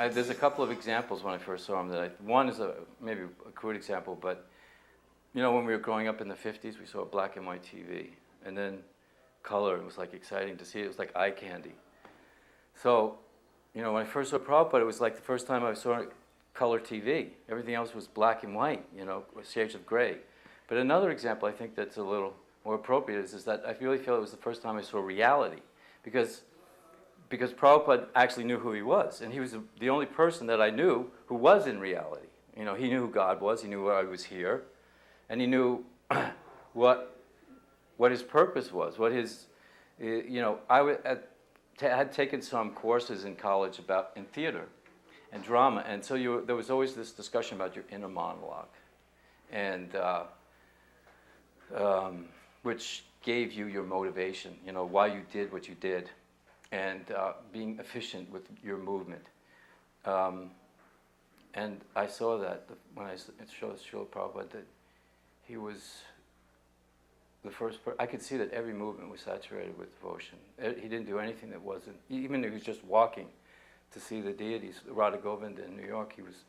there's a couple of examples when I first saw him one is maybe a crude example, but when we were growing up in the 50s, we saw a black and white TV, and then color. It was like exciting to see it. It was like eye candy. So, when I first saw Prabhupada, it was like the first time I saw color TV. Everything else was black and white, with shades of gray. But another example I think that's a little more appropriate is that I really feel it was the first time I saw reality, because Prabhupada actually knew who he was, and he was the only person that I knew who was in reality. He knew who God was, he knew why I was here, and he knew what his purpose was, what his, had taken some courses in college in theater and drama, and so there was always this discussion about your inner monologue, and which gave you your motivation, why you did what you did, and being efficient with your movement. And I saw that when I showed Srila Prabhupada, that he was the first person. I could see that every movement was saturated with devotion. He didn't do anything that wasn't, even if he was just walking to see the deities, Radha Govinda in New York, he was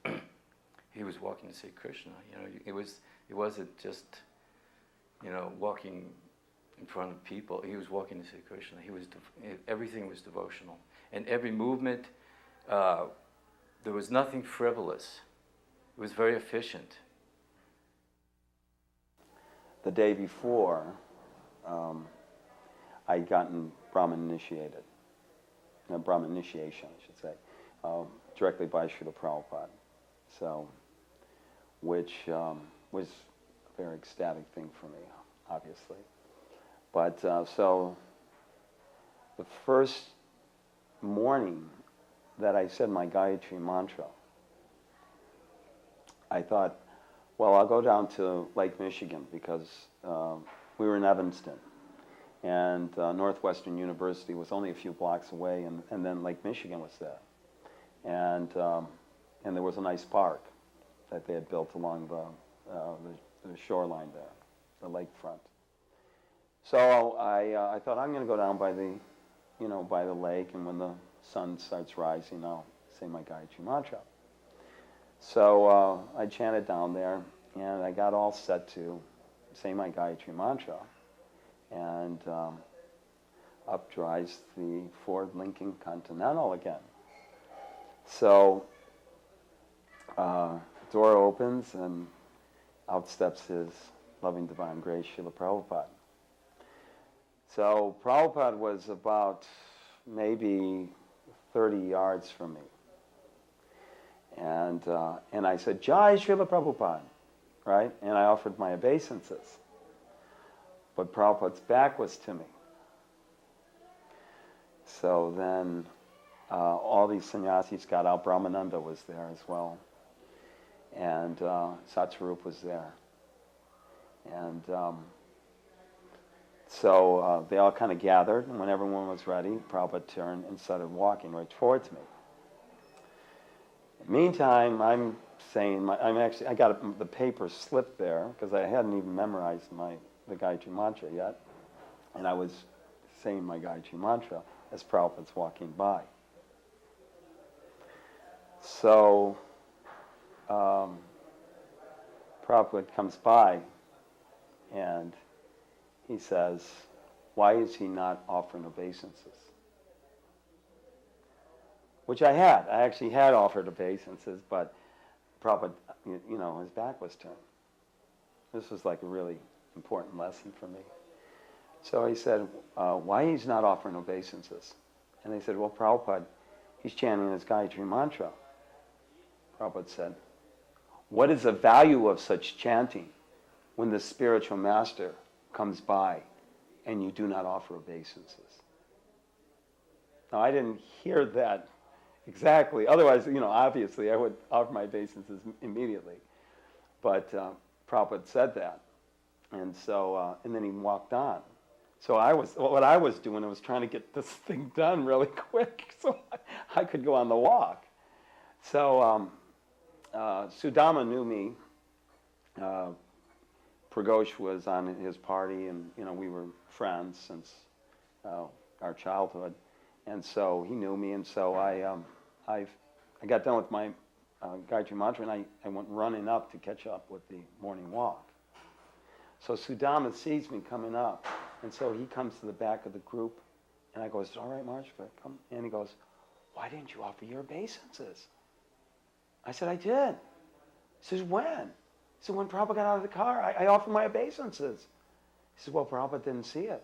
he was walking to see Krishna. It wasn't just walking in front of people. He was walking to see Krishna. Everything was devotional, and every movement, there was nothing frivolous. It was very efficient. The day before, I'd gotten Brahmin initiation, I should say, directly by Srila Prabhupada. So, which was a very ecstatic thing for me, obviously. But so, the first morning that I said my Gayatri mantra, I thought, well, I'll go down to Lake Michigan because we were in Evanston, and Northwestern University was only a few blocks away, and then Lake Michigan was there, and there was a nice park that they had built along the shoreline there, the lakefront. So I thought I'm going to go down by the lake, and when the sun starts rising, I'll say my Gayatri mantra. So I chanted down there, and I got all set to say my Gayatri mantra, and up drives the Ford Lincoln Continental again. So door opens, and out steps His loving divine grace, Srila Prabhupada. So Prabhupada was about maybe 30 yards from me. And I said, Jai Srila Prabhupada, right? And I offered my obeisances. But Prabhupada's back was to me. So then all these sannyasis got out. Brahmananda was there as well. And Satsarup was there. And so they all kind of gathered, and when everyone was ready, Prabhupada turned and started walking right towards me. Meantime, I'm saying, I got the paper slipped there because I hadn't even memorized the Gayatri mantra yet, and I was saying my Gayatri mantra as Prabhupada's walking by. So Prabhupada comes by, and he says, why is he not offering obeisances? Which I had. I actually had offered obeisances, but Prabhupada, his back was turned. This was like a really important lesson for me. So he said, why he's not offering obeisances? And they said, well, Prabhupada, he's chanting his Gayatri mantra. Prabhupada said, what is the value of such chanting when the spiritual master comes by and you do not offer obeisances? Now, I didn't hear that exactly. Otherwise, obviously I would offer my obeisances immediately. But Prabhupada said that. And so, and then he walked on. So what I was doing, I was trying to get this thing done really quick so I could go on the walk. So Sudama knew me. Pragosh was on his party, and we were friends since our childhood, and so he knew me, and so I I got done with my Gayatri Mantra, and I went running up to catch up with the morning walk. So Sudama sees me coming up, and so he comes to the back of the group, and I goes, all right, Marsh, come. And he goes, why didn't you offer your obeisances? I said, I did. He says, when? He said, when Prabhupada got out of the car, I offered my obeisances. He said, well, Prabhupada didn't see it.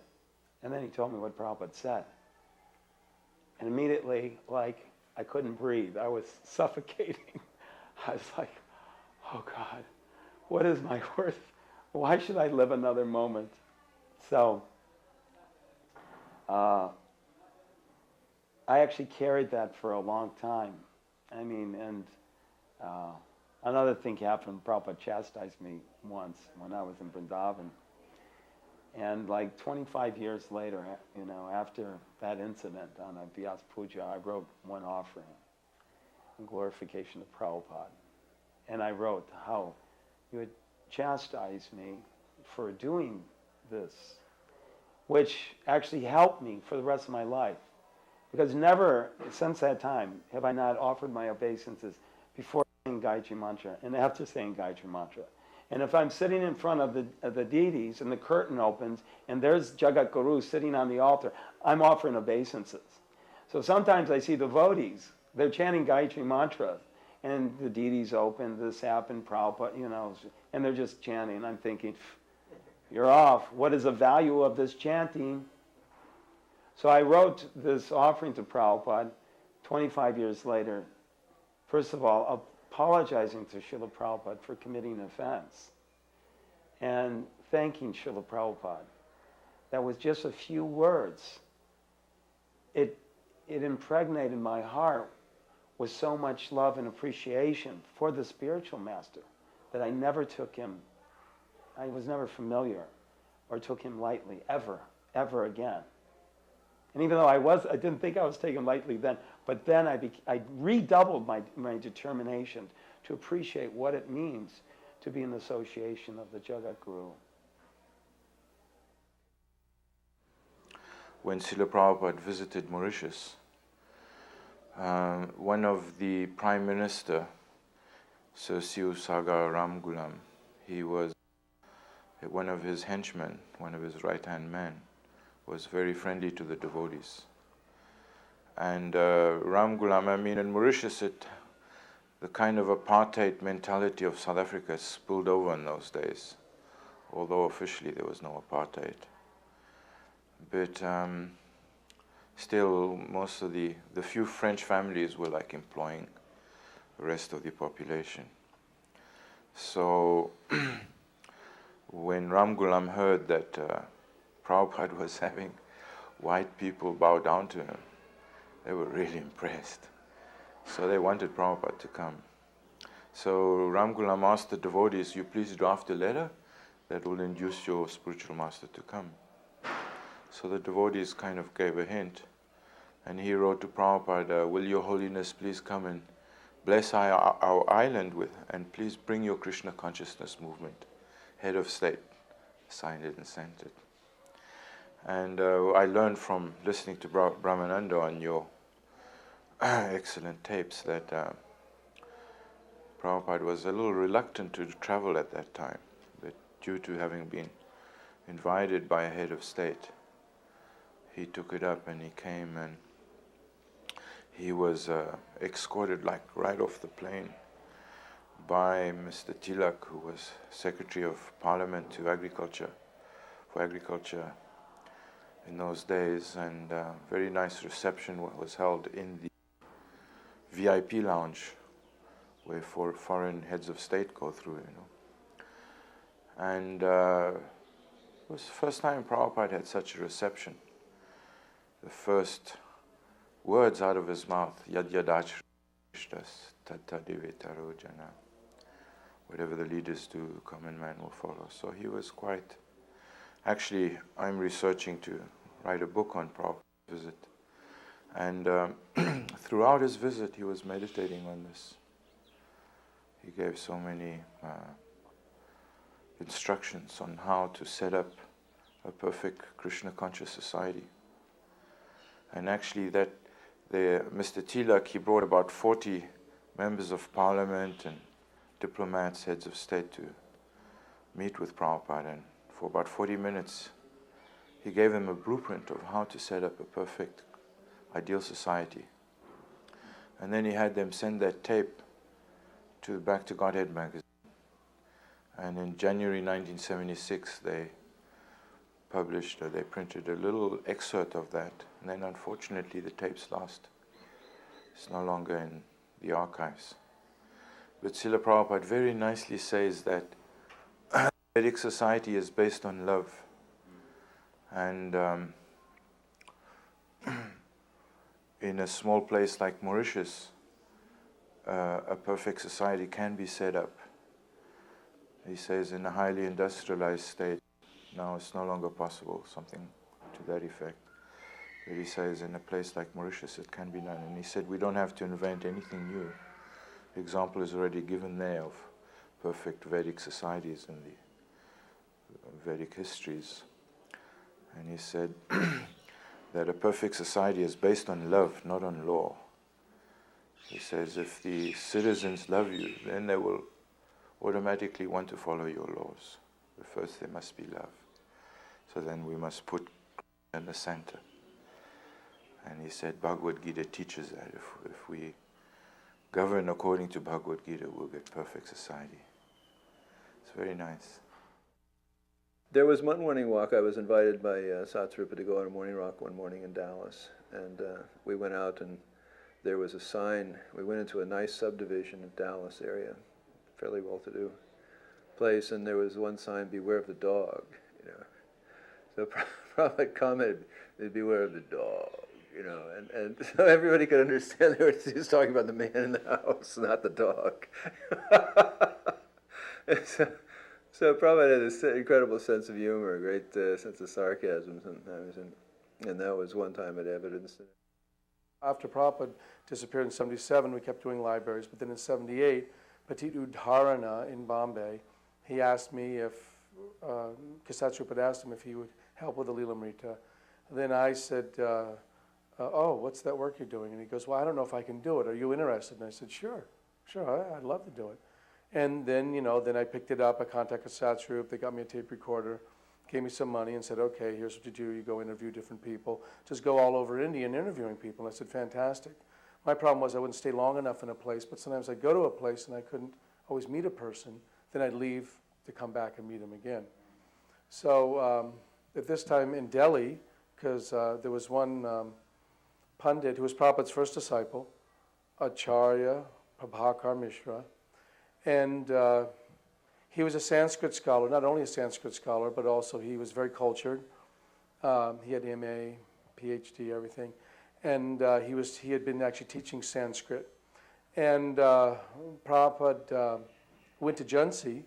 And then he told me what Prabhupada said. And immediately, like, I couldn't breathe. I was suffocating. I was like, oh God, what is my worth? Why should I live another moment? So, I actually carried that for a long time. I mean, and another thing happened. Prabhupada chastised me once when I was in Vrindavan. And like 25 years later, you know, after that incident on a Vyas Puja, I wrote one offering in glorification of Prabhupada. And I wrote how you had chastised me for doing this, which actually helped me for the rest of my life. Because never, since that time, have I not offered my obeisances before saying Gayatri Mantra and after saying Gayatri Mantra. And if I'm sitting in front of the deities and the curtain opens and there's Jagat Guru sitting on the altar, I'm offering obeisances. So sometimes I see devotees, they're chanting Gayatri Mantra, and the deities open, this happened, Prabhupada, you know, and they're just chanting. I'm thinking, you're off. What is the value of this chanting? So I wrote this offering to Prabhupada 25 years later, first of all, apologizing to Srila Prabhupada for committing an offense and thanking Srila Prabhupada. That was just a few words. It impregnated my heart with so much love and appreciation for the spiritual master that I never took him, I was never familiar or took him lightly, ever again. And even though I didn't think I was taken lightly then, but then I redoubled my determination to appreciate what it means to be in association of the Jagat Guru. When Srila Prabhupada visited Mauritius, one of the Prime Minister, Sir Siu Sagar Ramgulam, he was one of his henchmen, one of his right-hand men, was very friendly to the devotees. And Ramgulam, I mean, in Mauritius, the kind of apartheid mentality of South Africa spilled over in those days, although officially there was no apartheid. But still, most of the few French families were like employing the rest of the population. So when Ramgulam heard that Prabhupada was having white people bow down to him, they were really impressed. So they wanted Prabhupada to come. So Ramgulam asked the devotees, you please draft a letter that will induce your spiritual master to come. So the devotees kind of gave a hint, and he wrote to Prabhupada, will your holiness please come and bless our island and please bring your Krishna consciousness movement. Head of state signed it and sent it. And I learned from listening to Brahmananda on your excellent tapes that Prabhupada was a little reluctant to travel at that time, but due to having been invited by a head of state, he took it up and he came, and he was escorted like right off the plane by Mr. Tilak, who was Secretary of Parliament for Agriculture in those days, and very nice reception was held in the VIP lounge where foreign heads of state go through, you know. And it was the first time Prabhupada had such a reception. The first words out of his mouth, Yad Yadachras Tata Divetaro Jana. Whatever the leaders do, common man will follow. So he was quite... Actually, I'm researching to write a book on Prabhupada's visit. And throughout his visit, he was meditating on this. He gave so many instructions on how to set up a perfect Krishna conscious society. And actually Mr. Tilak, he brought about 40 members of parliament and diplomats, heads of state to meet with Prabhupada, and for about 40 minutes he gave them a blueprint of how to set up a perfect, ideal society. And then he had them send that tape to Back to Godhead magazine. And in January 1976 they printed a little excerpt of that, and then unfortunately the tape's lost. It's no longer in the archives. But Srila Prabhupada very nicely says that Vedic society is based on love. And in a small place like Mauritius, a perfect society can be set up. He says in a highly industrialized state, now it's no longer possible, something to that effect. But he says in a place like Mauritius it can be done. And he said we don't have to invent anything new. The example is already given there of perfect Vedic societies in the Vedic histories. And he said that a perfect society is based on love, not on law. He says if the citizens love you, then they will automatically want to follow your laws. But first there must be love. So then we must put in the center. And he said Bhagavad Gita teaches that if we govern according to Bhagavad Gita, we'll get perfect society. It's very nice. There was one morning walk. I was invited by Satsrupa to go on a morning walk one morning in Dallas. And we went out and there was a sign. We went into a nice subdivision of Dallas area, fairly well-to-do place, and there was one sign, beware of the dog, you know. So Prabhupada commented, beware of the dog, you know, and so everybody could understand he was talking about the man in the house, not the dog. So Prabhupada had this incredible sense of humor, a great sense of sarcasm sometimes, and that was one time at evidence. After Prabhupada disappeared in 77, we kept doing libraries, but then in 78, Patit Udharana in Bombay, he asked me if, Satsrupa had asked him if he would help with the Lilamrita. Then I said, oh, what's that work you're doing? And he goes, well, I don't know if I can do it. Are you interested? And I said, sure, I'd love to do it. And then, then I picked it up. I contacted Satsrupa. They got me a tape recorder, gave me some money, and said, okay, here's what you do. You go interview different people. Just go all over India and interviewing people. And I said, fantastic. My problem was I wouldn't stay long enough in a place, but sometimes I'd go to a place and I couldn't always meet a person. Then I'd leave to come back and meet him again. So at this time in Delhi, because there was one Pandit who was Prabhupada's first disciple, Acharya Prabhakar Mishra, and he was a Sanskrit scholar, not only a Sanskrit scholar, but also he was very cultured. He had MA, PhD, everything. And he had been actually teaching Sanskrit. And Prabhupada went to Jhansi,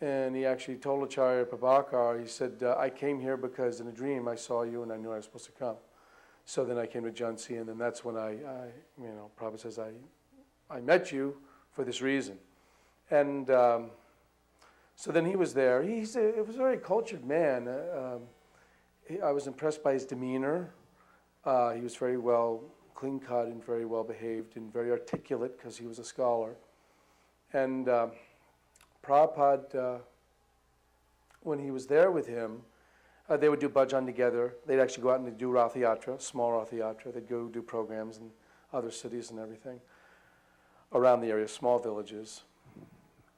and he actually told Acharya Prabhakar, he said, I came here because in a dream I saw you and I knew I was supposed to come. So then I came to Jhansi, and then that's when Prabhupada says, I met you for this reason. And so then he was there. He was a very cultured man. I was impressed by his demeanor. He was very well clean-cut and very well behaved and very articulate because he was a scholar. And Prabhupada, when he was there with him, they would do bhajan together. They'd actually go out and do Rath Yatra, small Rath Yatra. They'd go do programs in other cities and everything around the area, small villages.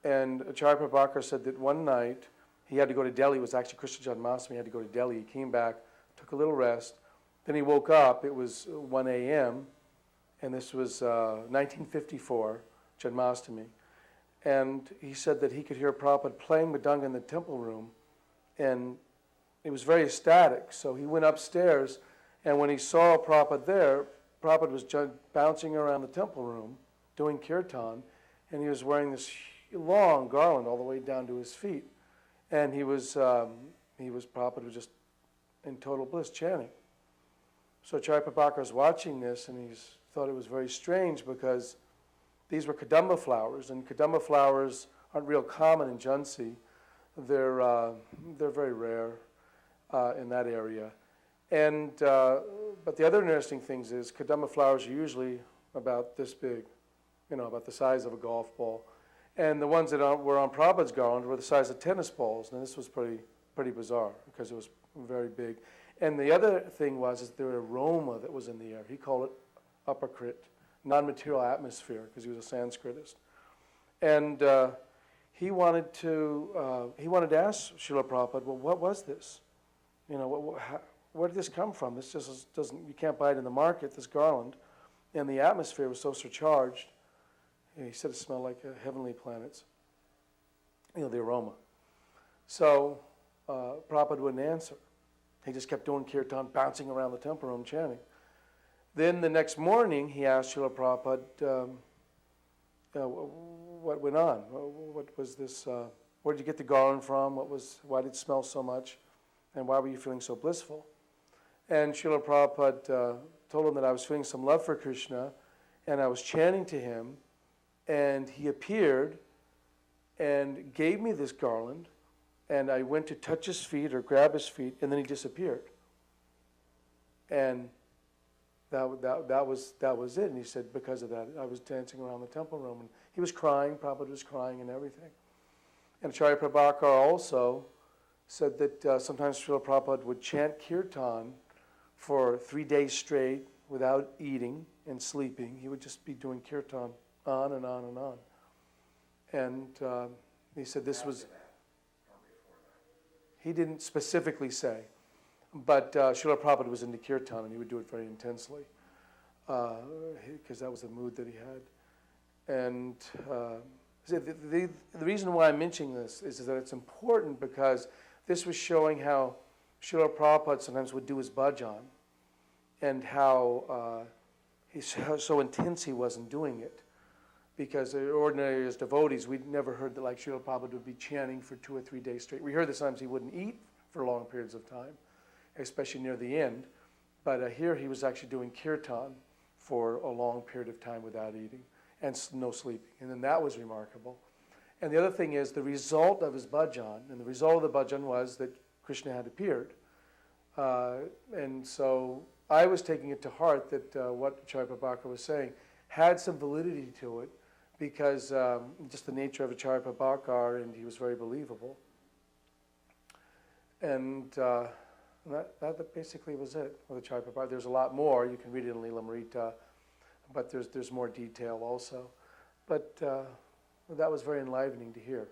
And Acharya Prabhakar said that one night he had to go to Delhi. It was actually Krishna Janmashtami. He had to go to Delhi. He came back, took a little rest. Then he woke up. It was 1 a.m., and this was 1954, Janmashtami. And he said that he could hear Prabhupada playing Mridanga in the temple room, and it was very ecstatic. So he went upstairs, and when he saw Prabhupada there, Prabhupada was bouncing around the temple room doing kirtan, and he was wearing this long garland all the way down to his feet. And Prabhupada was just in total bliss chanting. So Acharya Prabhakar was watching this, and he thought it was very strange because these were kadamba flowers, and kadamba flowers aren't real common in Jhansi. They're very rare in that area. And but the other interesting thing is kadamba flowers are usually about this big, about the size of a golf ball. And the ones that were on Prabhupada's garland were the size of tennis balls. And this was pretty bizarre because it was very big. And the other thing was the aroma that was in the air. He called it upakrit, non-material atmosphere, because he was a Sanskritist. And he wanted to ask Srila Prabhupada, well, what was this? Where did this come from? This just doesn't, you can't buy it in the market, this garland. And the atmosphere was so surcharged. He said it smelled like heavenly planets, the aroma. So Prabhupada wouldn't answer. He just kept doing kirtan, bouncing around the temple room, chanting. Then the next morning, he asked Srila Prabhupada, what went on? What was this? Where did you get the garland from? Why did it smell so much? And why were you feeling so blissful? And Srila Prabhupada told him that I was feeling some love for Krishna, and I was chanting to him, and he appeared and gave me this garland, and I went to touch his feet or grab his feet, and then he disappeared. And that was it. And he said, because of that, I was dancing around the temple room, and he was crying. Prabhupada was crying and everything. And Acharya Prabhakar also said that sometimes Srila Prabhupada would chant kirtan for 3 days straight without eating and sleeping. He would just be doing kirtan on and on and on. And he said this was... He didn't specifically say, but Srila Prabhupada was into kirtan, and he would do it very intensely because that was the mood that he had. And the reason why I'm mentioning this is that it's important because this was showing how Srila Prabhupada sometimes would do his bhajan and how so intense he was in doing it. Because ordinarily as devotees, we'd never heard that like Srila Prabhupada would be chanting for 2 or 3 days straight. We heard that sometimes he wouldn't eat for long periods of time, especially near the end. But here he was actually doing kirtan for a long period of time without eating and no sleeping. And then that was remarkable. And the other thing is the result of his bhajan, and the result of the bhajan was that Krishna had appeared. And so I was taking it to heart that what Acharya Prabhakar was saying had some validity to it, because just the nature of Acharya Prabhakar, and he was very believable. And that basically was it with Acharya Prabhakar. There's a lot more. You can read it in Lilamrita, but there's more detail also. But that was very enlivening to hear.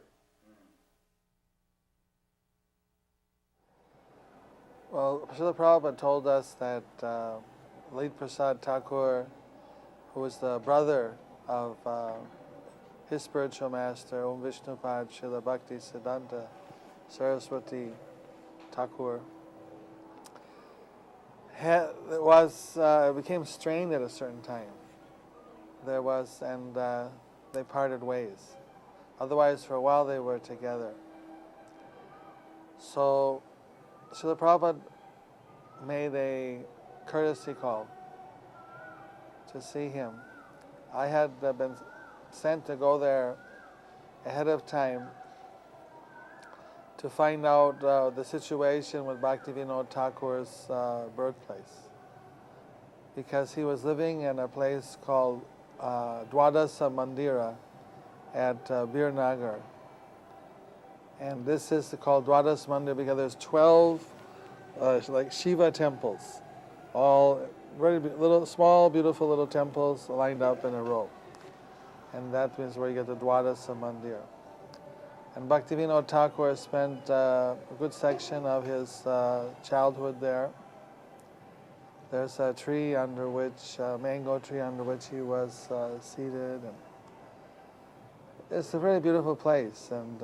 Well, Srila Prabhupada told us that Late Prasad Thakur, who was the brother of his spiritual master, Om Vishnupad Srila Bhakti Siddhanta Saraswati Thakur, became strained at a certain time. And they parted ways. Otherwise, for a while they were together. So Srila Prabhupada made a courtesy call to see him. I had been sent to go there ahead of time to find out the situation with Bhaktivinoda Thakur's birthplace, because he was living in a place called Dwadasa Mandira at Birnagar. And this is called Dwadasa Mandira because there's 12 like Shiva temples, all very little, small, beautiful little temples lined up in a row. And that means where you get the Dwadasa Mandir. And Bhaktivinoda Thakur spent a good section of his childhood there. There's a tree under which, mango tree under which he was seated. And it's a very beautiful place. And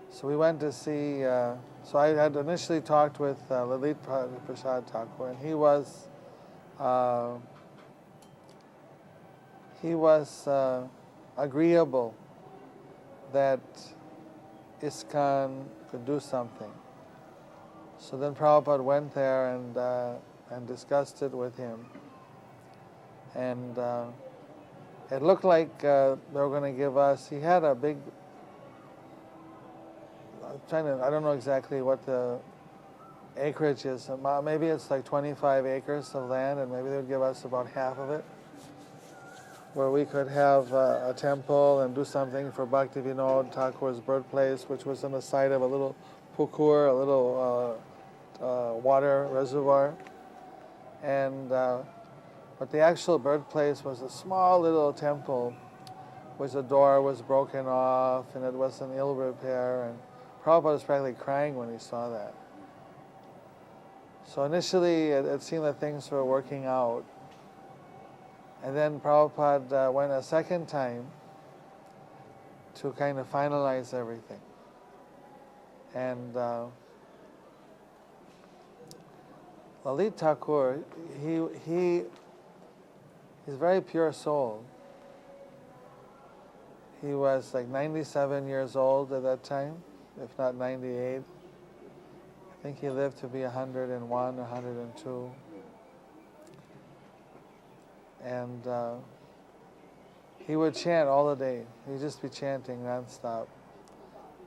so we went to see, so I had initially talked with Lalit Prasad Thakur, and he was agreeable that ISKCON could do something. So then Prabhupada went there and discussed it with him. And it looked like they were going to give us, he had a big, I don't know exactly what the acreage is. Maybe it's like 25 acres of land, and maybe they would give us about half of it. where we could have a temple and do something for Bhaktivinoda Thakur's birthplace, which was on the side of a little pukur, a little water reservoir. And but the actual birthplace was a small little temple, which the door was broken off and it was in ill repair. And Prabhupada was practically crying when he saw that. So initially it seemed that things were working out. And then Prabhupada went a second time to kind of finalize everything. And Lalit Thakur, he's a very pure soul. He was like 97 years old at that time, if not 98. I think he lived to be 101, 102. And he would chant all the day. He'd just be chanting nonstop.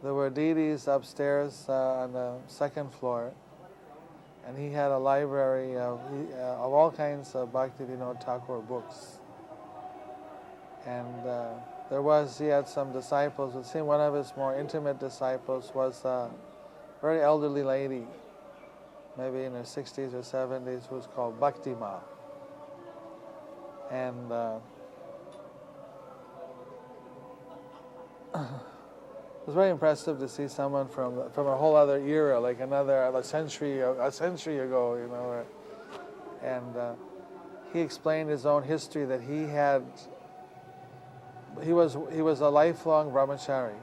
There were deities upstairs on the second floor, and he had a library of all kinds of Bhaktivinoda Thakur books. And he had some disciples. It seemed one of his more intimate disciples was a very elderly lady, maybe in her 60s or 70s, who was called Bhaktima. And it was very impressive to see someone from a whole other era, like a century ago, you know. And he explained his own history that he was a lifelong brahmachari.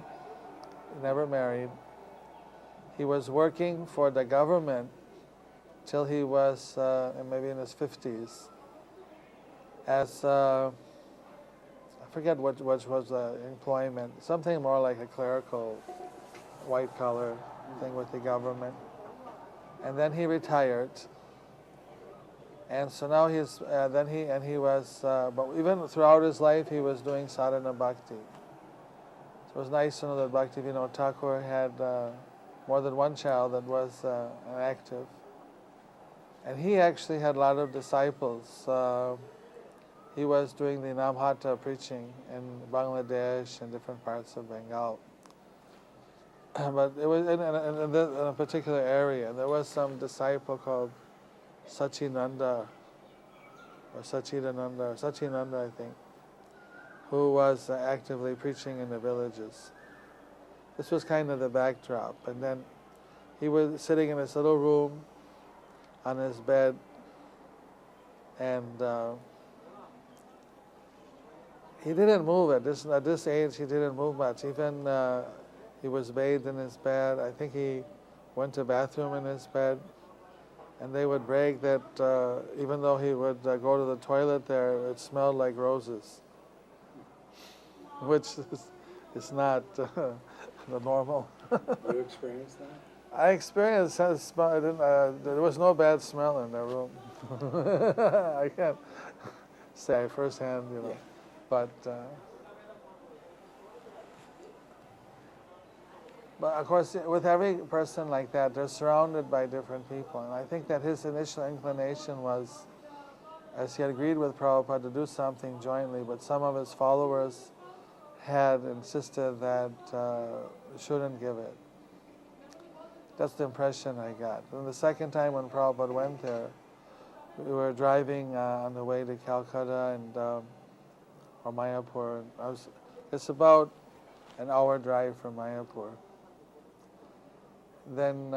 He never married. He was working for the government till he was maybe in his 50s. As I forget what was the employment, something more like a clerical, white-collar thing with the government. And then he retired. And so now he was, but even throughout his life, he was doing sadhana bhakti. So it was nice to know that Bhaktivinoda Thakur had more than one child that was active. And he actually had a lot of disciples. He was doing the Namhata preaching in Bangladesh and different parts of Bengal. But it was in a particular area. There was some disciple called Sachinanda, or Sachinanda, I think, who was actively preaching in the villages. This was kind of the backdrop. And then he was sitting in this little room on his bed, and he didn't move at this age. He didn't move much. Even he was bathed in his bed. I think he went to the bathroom in his bed, and they would brag that even though he would go to the toilet there, it smelled like roses, which is not the normal. You experienced that? I experienced that smell. There was no bad smell in the room. I can't say firsthand, you know. Yeah. But of course, with every person like that, they're surrounded by different people. And I think that his initial inclination was, as he had agreed with Prabhupada to do something jointly, but some of his followers had insisted that shouldn't give it. That's the impression I got. And the second time when Prabhupada went there, we were driving on the way to Calcutta and or Mayapur. It's about an hour drive from Mayapur. Then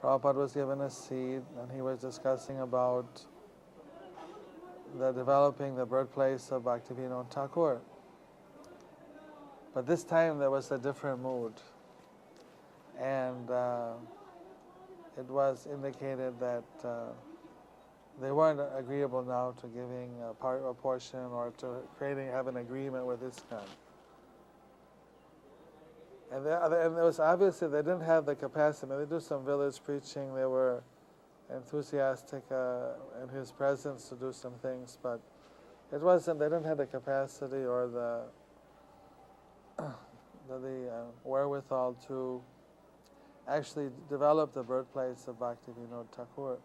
Prabhupada was given a seat, and he was discussing about developing the birthplace of Bhaktivinoda Thakur. But this time there was a different mood, and it was indicated that they weren't agreeable now to giving a portion or to have an agreement with ISKCON. And it was obviously they didn't have the capacity. I mean, they do some village preaching. They were enthusiastic in his presence to do some things, but it wasn't. They didn't have the capacity or the wherewithal to actually develop the birthplace of Bhaktivinoda Thakur.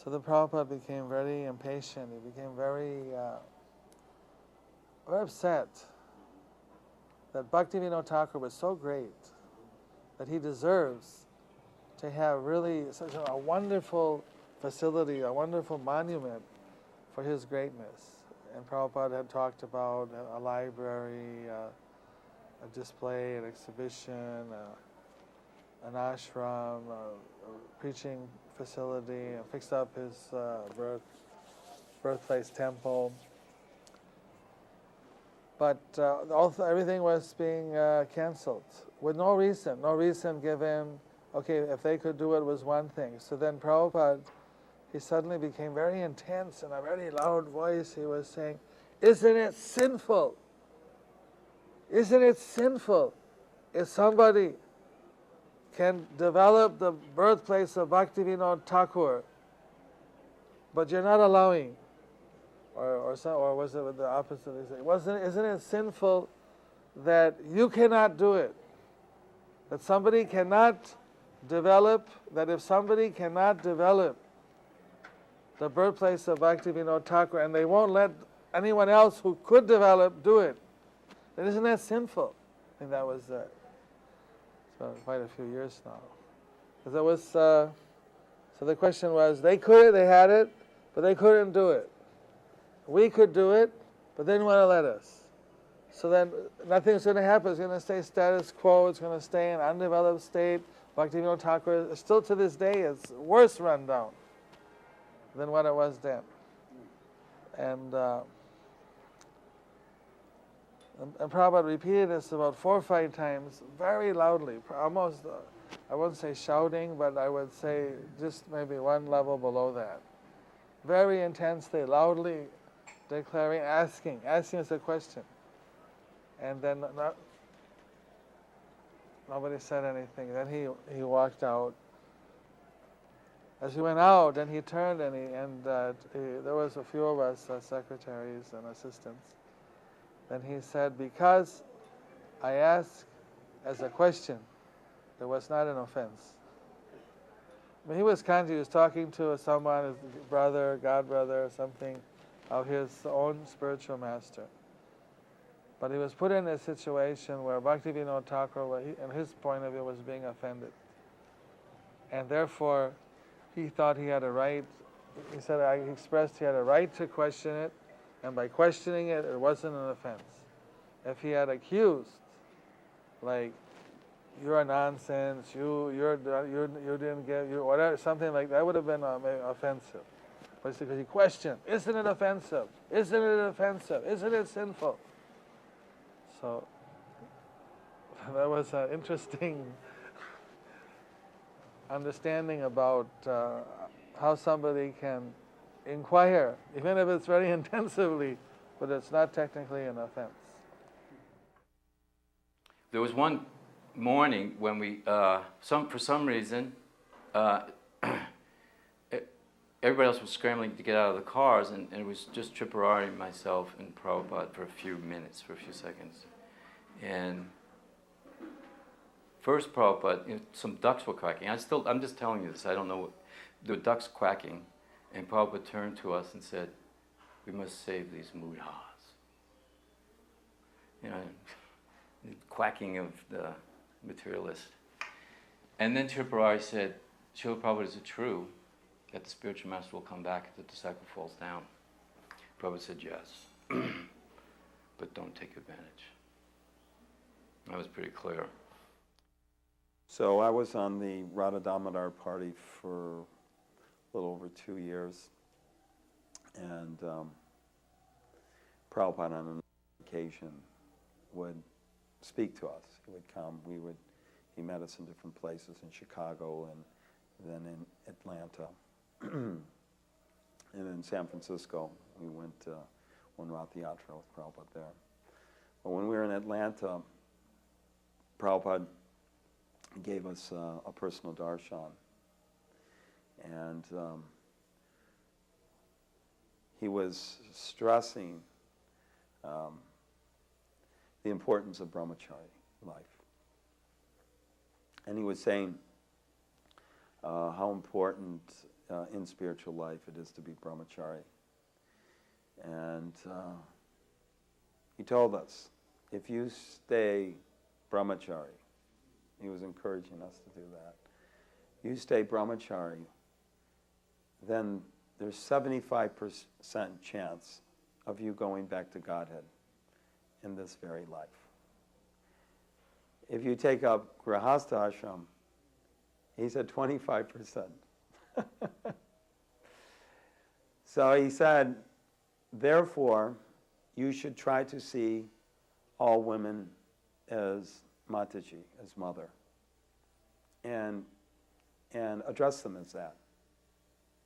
So the Prabhupada became very impatient. He became very upset that Bhaktivinoda Thakur was so great that he deserves to have really such a wonderful facility, a wonderful monument for his greatness. And Prabhupada had talked about a library, a display, an exhibition, an ashram, a preaching facility, and fixed up his birthplace temple. But everything was being canceled with no reason given. Okay, if they could do it was one thing. So then Prabhupada, he suddenly became very intense in a very loud voice. He was saying, isn't it sinful? Isn't it sinful if somebody can develop the birthplace of Bhaktivinoda Thakur, but you're not allowing? Or was it the opposite? Isn't it sinful that you cannot do it? That somebody cannot develop, that if somebody cannot develop the birthplace of Bhaktivinoda Thakur and they won't let anyone else who could develop do it, then isn't that sinful? I think that was quite a few years now. Because it was, so the question was, they had it, but they couldn't do it. We could do it, but they didn't want to let us. So then nothing's going to happen. It's going to stay status quo. It's going to stay in an undeveloped state. Bhaktivinoda Thakur, still to this day, is worse run down than what it was then. And Prabhupada repeated this about 4 or 5 times, very loudly, almost, I wouldn't say shouting, but I would say just maybe one level below that. Very intensely, loudly declaring, asking us a question. And then nobody said anything. Then he walked out. As he went out, then he turned and there was a few of us, secretaries and assistants. Then he said, because I asked as a question, there was not an offense. I mean, he was talking to someone, his brother, god brother, or something, of his own spiritual master. But he was put in a situation where Bhaktivinoda Thakur, in his point of view, was being offended. And therefore, he thought he had a right, he expressed he had a right to question it, and by questioning it, it wasn't an offense. If he had accused, like, you're a nonsense, you didn't get, whatever, something like that would have been offensive. But it's because he questioned, isn't it offensive? Isn't it offensive? Isn't it sinful? So that was an interesting understanding about how somebody can inquire, even if it's very intensively, but it's not technically an offense. There was one morning when we, for some reason, everybody else was scrambling to get out of the cars, and it was just Tripurari, myself, and Prabhupada for a few seconds. And first Prabhupada, some ducks were quacking. I'm just telling you this, I don't know the ducks quacking, and Prabhupada turned to us and said, we must save these mudhas. You know, the quacking of the materialist. And then Tripurari said, Srila Prabhupada, is it true that the spiritual master will come back if the disciple falls down? Prabhupada said, yes, but don't take advantage. That was pretty clear. So I was on the Radha Damodar party for a little over 2 years, and Prabhupada on an occasion would speak to us. He would come. He met us in different places in Chicago and then in Atlanta. And in San Francisco, we went one Rath Yatra with Prabhupada there. But when we were in Atlanta, Prabhupada gave us a personal darshan. And he was stressing the importance of brahmachari life. And he was saying how important in spiritual life it is to be brahmachari. And he told us, if you stay brahmachari, he was encouraging us to do that. You stay brahmachari, then there's 75% chance of you going back to Godhead in this very life. If you take up Grihastha ashram, he said 25%. So he said, therefore, you should try to see all women as Mataji, as mother, and address them as that,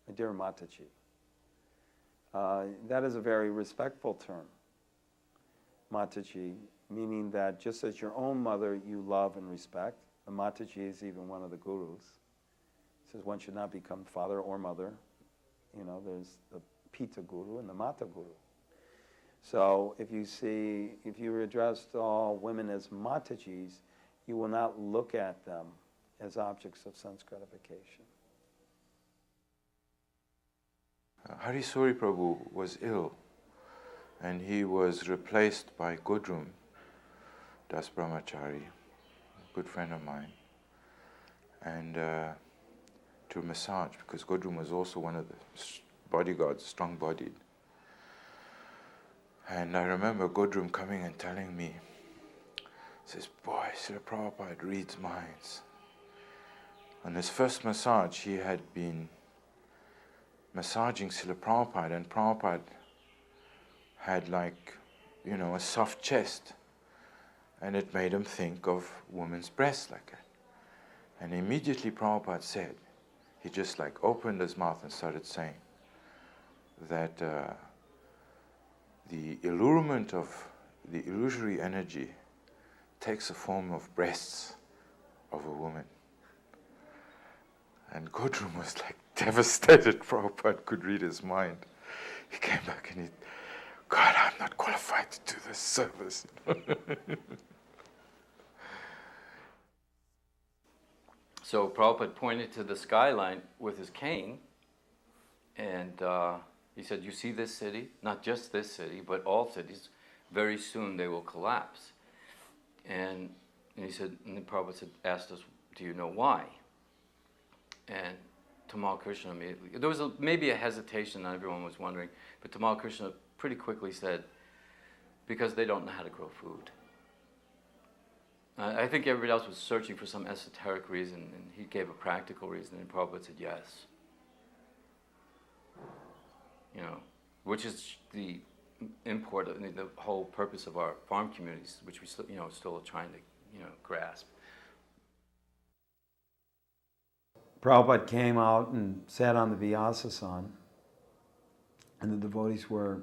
my dear Mataji. That is a very respectful term, Mataji, meaning that just as your own mother you love and respect, and Mataji is even one of the gurus. It says one should not become father or mother. You know, there's the Pita Guru and the Mata Guru. So if you address all women as Matajis, you will not look at them as objects of sense gratification. Harisuri Prabhu was ill, and he was replaced by Godrum Das Brahmachari, a good friend of mine, and to massage, because Godrum was also one of the bodyguards, strong-bodied. And I remember Godrum coming and telling me, says, boy, Srila Prabhupada reads minds. On his first massage, he had been massaging Srila Prabhupada, and Prabhupada had a soft chest, and it made him think of women's breasts like that. And immediately Prabhupada said, he just opened his mouth and started saying that the allurement of the illusory energy takes the form of breasts of a woman. And Godrum was devastated. Prabhupada could read his mind. He came back and God, I'm not qualified to do this service. So Prabhupada pointed to the skyline with his cane, and he said, you see this city? Not just this city, but all cities. Very soon they will collapse. And he said, and then Prabhupada asked us, do you know why? And Tamal Krishna immediately, there was maybe a hesitation, and everyone was wondering, but Tamal Krishna pretty quickly said, because they don't know how to grow food. I think everybody else was searching for some esoteric reason, and he gave a practical reason, and Prabhupada said yes. Which is the import of the whole purpose of our farm communities, which we still, still trying to, grasp. Prabhupada came out and sat on the Vyasasan, and the devotees were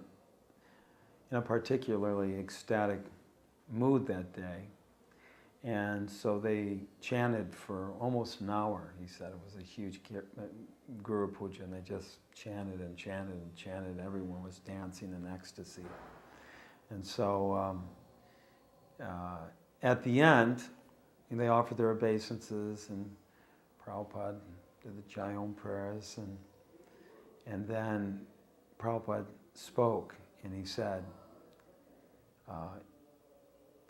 in a particularly ecstatic mood that day. And so they chanted for almost an hour. He said it was a huge Guru Puja, and they just chanted and chanted and chanted. Everyone was dancing in ecstasy. And so at the end, they offered their obeisances, and Prabhupada did the Jayom prayers, and then Prabhupada spoke, and he said,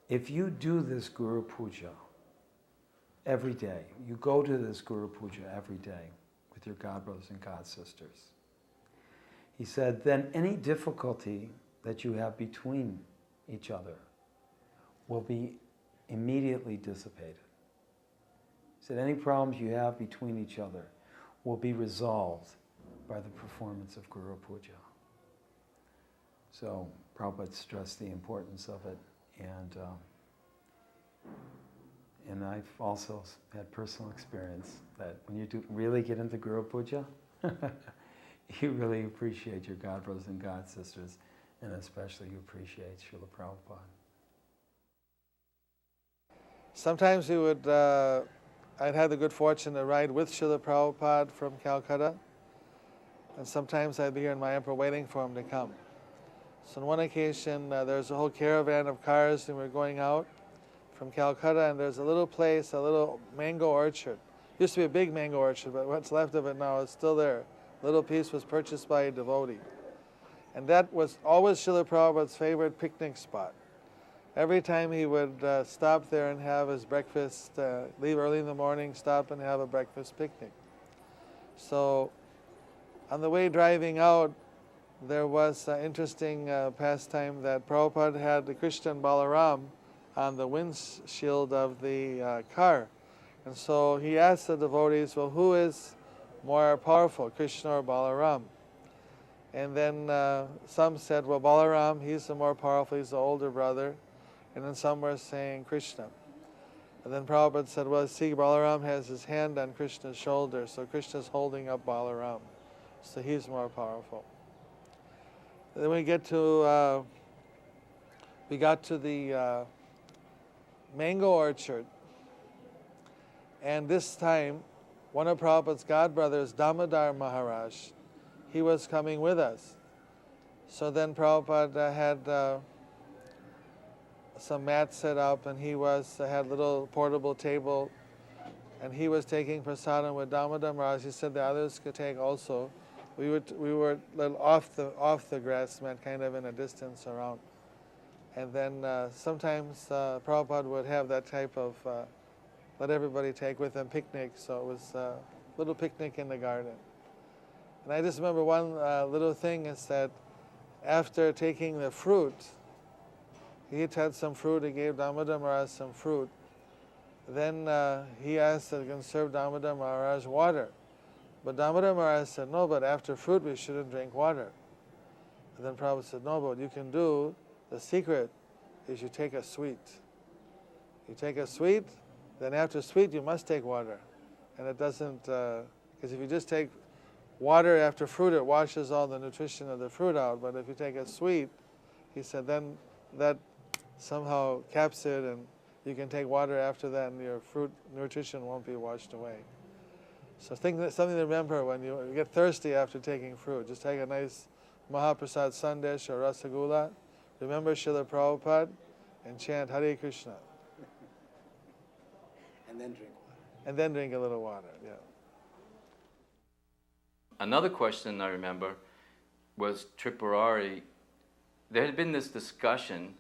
if you do this Guru Puja every day, you go to this Guru Puja every day with your God brothers and God sisters, he said, then any difficulty that you have between each other will be immediately dissipated. He said, any problems you have between each other will be resolved by the performance of Guru Puja. So Prabhupada stressed the importance of it, and I've also had personal experience that when you do really get into Guru Puja, you really appreciate your God brothers and God sisters, and especially you appreciate Srila Prabhupada. Sometimes I'd had the good fortune to ride with Srila Prabhupada from Calcutta, and sometimes I'd be here in Mayapur waiting for him to come. So on one occasion, there's a whole caravan of cars, and we're going out from Calcutta, and there's a little place, a little mango orchard. Used to be a big mango orchard, but what's left of it now is still there. little piece was purchased by a devotee. And that was always Srila Prabhupada's favorite picnic spot. Every time he would stop there and have his breakfast, leave early in the morning, stop and have a breakfast picnic. So on the way driving out, there was an interesting pastime that Prabhupada had the Krishna and Balaram on the windshield of the car. And so he asked the devotees, well, who is more powerful, Krishna or Balaram? And then some said, well, Balaram, he's the more powerful, he's the older brother. And then some were saying Krishna. And then Prabhupada said, well, see, Balaram has his hand on Krishna's shoulder, so Krishna's holding up Balaram. So he's more powerful. Then we got to the mango orchard. And this time, one of Prabhupada's godbrothers, Damodar Maharaj, he was coming with us. So then Prabhupada had some mats set up, and he had a little portable table, and he was taking prasadam with Damodar Maharaj. He said the others could take also. We were a little off the grass mat, kind of in a distance around. And then sometimes Prabhupada would have that type of let everybody take with them picnic. So it was a little picnic in the garden. And I just remember one little thing is that after taking the fruit, he had some fruit, he gave Damodar Maharaj some fruit. Then he asked that he can serve Damodar Maharaj water. But Damodar Maharaj said, no, but after fruit we shouldn't drink water. And then Prabhupada said, no, but what you can do, the secret is you take a sweet. You take a sweet, then after sweet you must take water. And it doesn't, because if you just take water after fruit, it washes all the nutrition of the fruit out. But if you take a sweet, he said, then that somehow caps it, and you can take water after that, and your fruit nutrition won't be washed away. So something to remember when you get thirsty after taking fruit. Just take a nice Mahaprasad Sandesh or Rasagula. Remember Srila Prabhupada and chant Hare Krishna. And then drink water. And then drink a little water, yeah. Another question I remember was Tripurari. There had been this discussion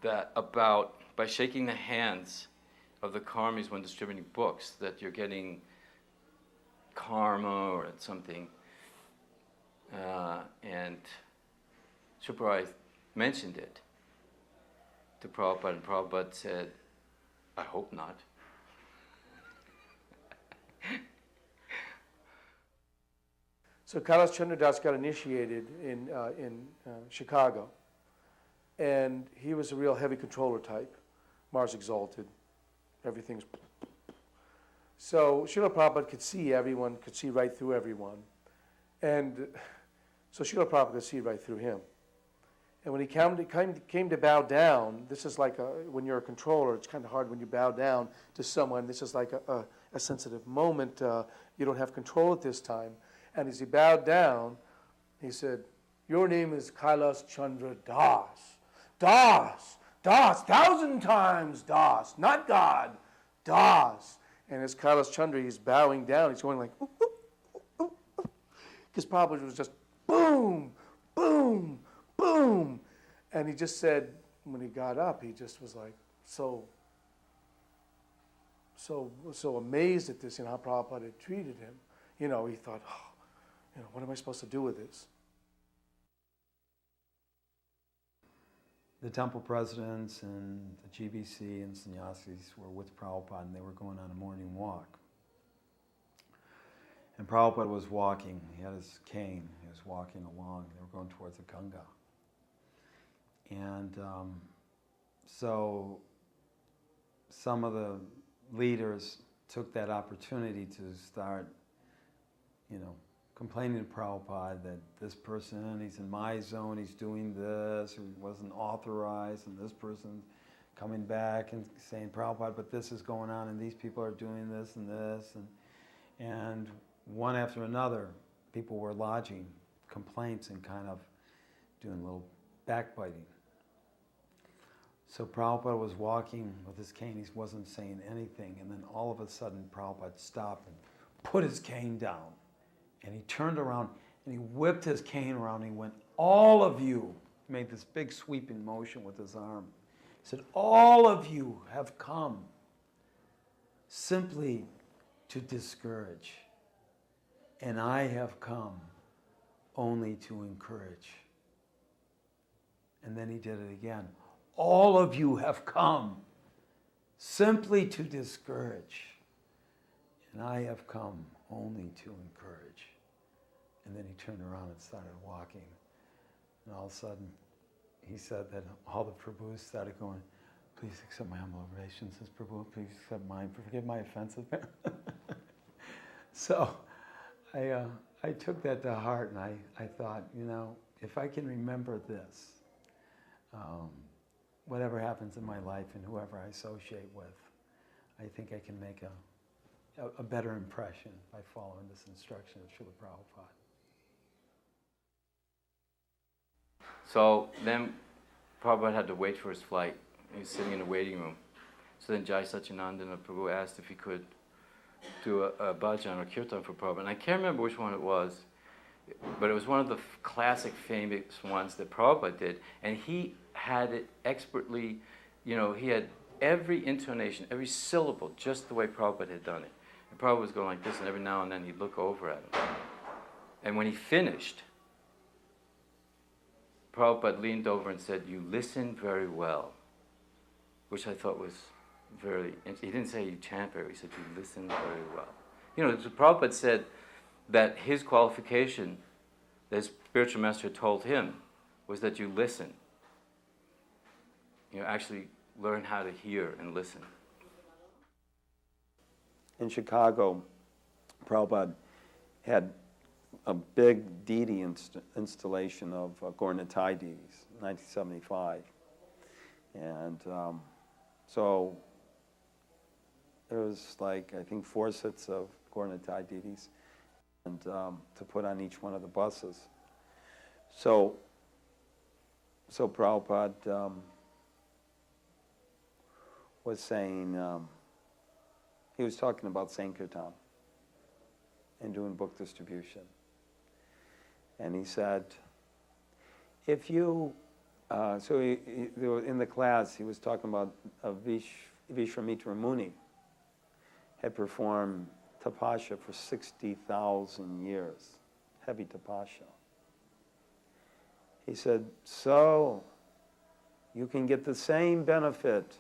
that about by shaking the hands of the karmis when distributing books, that you're getting karma or something. And Tripurari mentioned it to Prabhupada, and Prabhupada said, I hope not. So Kailas Chandra Das got initiated in Chicago, and he was a real heavy controller type, Mars exalted, everything's. So Srila Prabhupada could see everyone, could see right through everyone, and so Srila Prabhupada could see right through him. And when he came to bow down, this is like when you're a controller, it's kind of hard when you bow down to someone. This is like a sensitive moment. You don't have control at this time. And as he bowed down, he said, your name is Kailas Chandra Das. Das, Das, 1,000 times Das, not God, Das. And as Kailas Chandra, he's bowing down, he's going like, because Prabhupada was just boom, boom, boom. And he just said, when he got up, he just was like so amazed at this, how Prabhupada had treated him. He thought, what am I supposed to do with this? The temple presidents and the GBC and sannyasis were with Prabhupada, and they were going on a morning walk. And Prabhupada was walking. He had his cane. He was walking along. They were going towards the Ganga. And so some of the leaders took that opportunity to start, complaining to Prabhupada that this person, he's in my zone, he's doing this, he wasn't authorized, and this person's coming back and saying, Prabhupada, but this is going on, and these people are doing this and this, and one after another, people were lodging complaints and kind of doing a little backbiting. So Prabhupada was walking with his cane, he wasn't saying anything, and then all of a sudden Prabhupada stopped and put his cane down And he turned around and he whipped his cane around and he went, all of you, made this big sweeping motion with his arm. He said, all of you have come simply to discourage, and I have come only to encourage. And then he did it again. All of you have come simply to discourage, and I have come only to encourage. And then he turned around and started walking. And all of a sudden, he said that all the Prabhus started going, please accept my humble obeisances, Prabhu, please accept mine, forgive my offenses. So I took that to heart, and I thought, if I can remember this, whatever happens in my life and whoever I associate with, I think I can make a better impression by following this instruction of Srila Prabhupada. So then Prabhupada had to wait for his flight. He was sitting in the waiting room. So then Jai Satchidananda Prabhu asked if he could do a bhajan or kirtan for Prabhupada. And I can't remember which one it was, but it was one of the classic famous ones that Prabhupada did. And he had it expertly, he had every intonation, every syllable, just the way Prabhupada had done it. And Prabhupada was going like this, and every now and then he'd look over at him. And when he finished, Prabhupada leaned over and said, you listened very well, which I thought was he didn't say you chant very well, he said you listened very well. Prabhupada said that his qualification, that his spiritual master told him, was that you listen. Actually learn how to hear and listen. In Chicago, Prabhupada had a big deity installation of Gaura-Nitai deities, 1975. And so there was I think 4 sets of Gaura-Nitai deities and to put on each one of the buses. So Prabhupada was saying, he was talking about Sankirtan and doing book distribution. And he said, if you, in the class, he was talking about Vishwamitra Muni had performed tapasya for 60,000 years, heavy tapasya. He said, so you can get the same benefit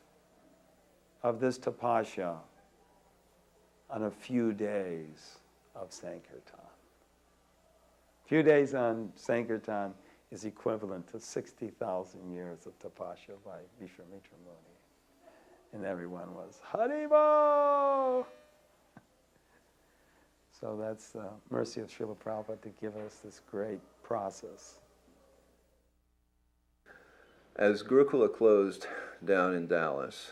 of this tapasya on a few days of Sankirtan. Few days on Sankirtan is equivalent to 60,000 years of tapasya by Vishwamitra Muni. And everyone was, Haribo! So that's the mercy of Srila Prabhupada to give us this great process. As Gurukula closed down in Dallas,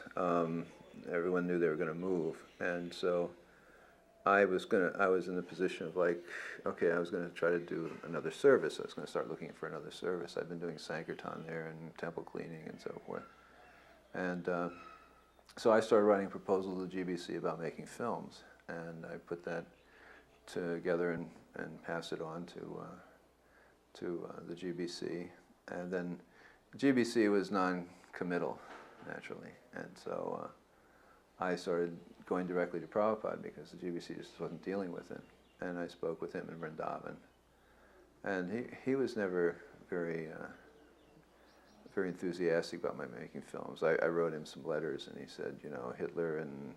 everyone knew they were going to move, and so I was in the position of I was going to try to do another service. I was going to start looking for another service. I'd been doing Sankirtan there and temple cleaning and so forth, and so I started writing a proposal to the GBC about making films, and I put that together and passed it on to the GBC, and then GBC was non-committal, naturally, and so I started going directly to Prabhupada because the GBC just wasn't dealing with it, and I spoke with him in Vrindavan, and he was never very enthusiastic about my making films. I wrote him some letters, and he said, Hitler and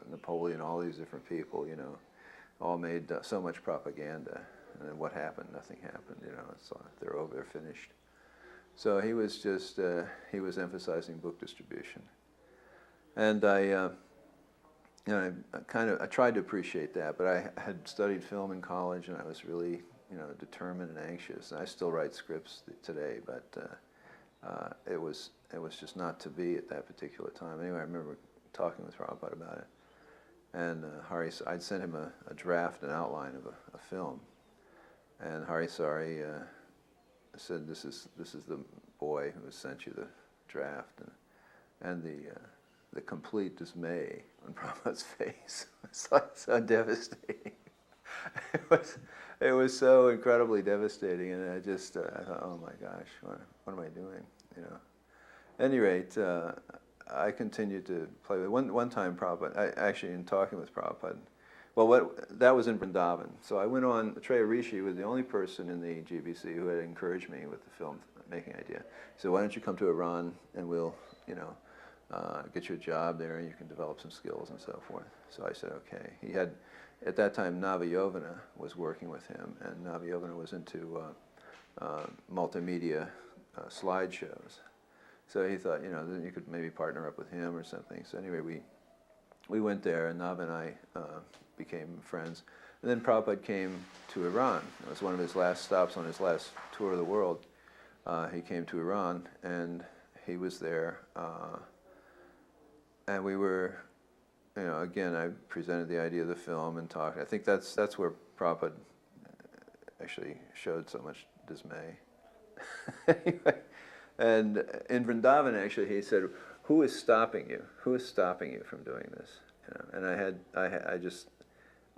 Napoleon, all these different people, all made so much propaganda, and then what happened? Nothing happened, so they're over, they're finished. So he was just, he was emphasizing book distribution. And I tried to appreciate that, but I had studied film in college, and I was really, determined and anxious. And I still write scripts today, but it was just not to be at that particular time. Anyway, I remember talking with Prabhupada about it, and I'd sent him a draft, an outline of a film, and Harisari said, "This is the boy who has sent you the draft," and the complete dismay on Prabhupada's face. It's so devastating. it was so incredibly devastating, and I just I thought, oh my gosh, what am I doing? You know. At any rate, I continued to play with. One time, Prabhupada, actually in talking with Prabhupada, well, that was in Vrindavan. So I went on. Treya Rishi was the only person in the GBC who had encouraged me with the film making idea. So why don't you come to Iran and we'll, get you a job there and you can develop some skills and so forth. So I said, okay. He had, at that time, Navayovana was working with him, and Navayovana was into multimedia slideshows. So he thought, then you could maybe partner up with him or something. So anyway, we went there, and Nav and I became friends. And then Prabhupada came to Iran. It was one of his last stops on his last tour of the world. He came to Iran, and he was there. And we were, again, I presented the idea of the film and talked. I think that's where Prabhupada actually showed so much dismay. Anyway, and in Vrindavan, actually, he said, "Who is stopping you? Who is stopping you from doing this?" And I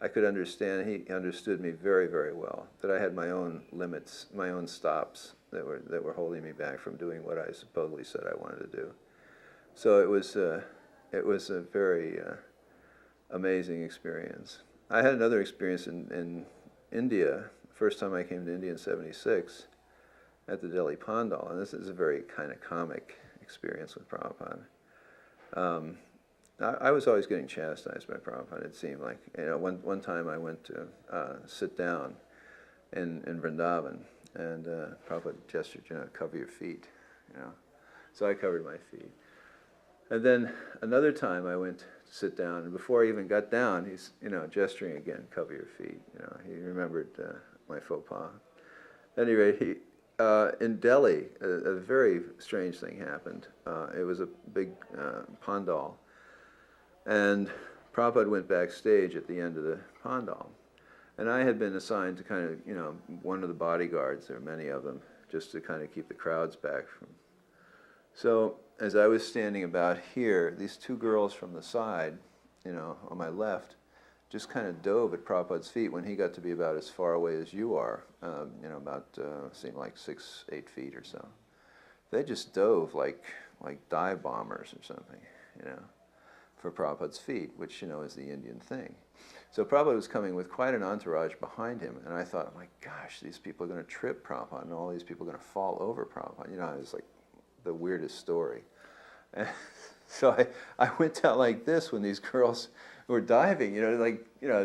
could understand. He understood me very, very well. That I had my own limits, my own stops that were holding me back from doing what I supposedly said I wanted to do. So it was a very amazing experience. I had another experience in India. First time I came to India in '76. At the Delhi Pandal, and this is a very kind of comic experience with Prabhupada. I was always getting chastised by Prabhupada, it seemed like. One time I went to sit down in Vrindavan, and Prabhupada gestured, cover your feet, So I covered my feet. And then another time I went to sit down, and before I even got down, he's, gesturing again, cover your feet. He remembered my faux pas. At any rate, in Delhi, a very strange thing happened. It was a big pandal, and Prabhupada went backstage at the end of the pandal. And I had been assigned to kind of, one of the bodyguards, there are many of them, just to kind of keep the crowds back from. So as I was standing about here, these two girls from the side, on my left, just kind of dove at Prabhupada's feet when he got to be about as far away as you are, seemed like 6-8 feet or so. They just dove like dive bombers or something, for Prabhupada's feet, which, is the Indian thing. So Prabhupada was coming with quite an entourage behind him, and I thought, oh my gosh, these people are going to trip Prabhupada, and all these people are going to fall over Prabhupada. It was like the weirdest story. And so I went down like this when these girls were diving,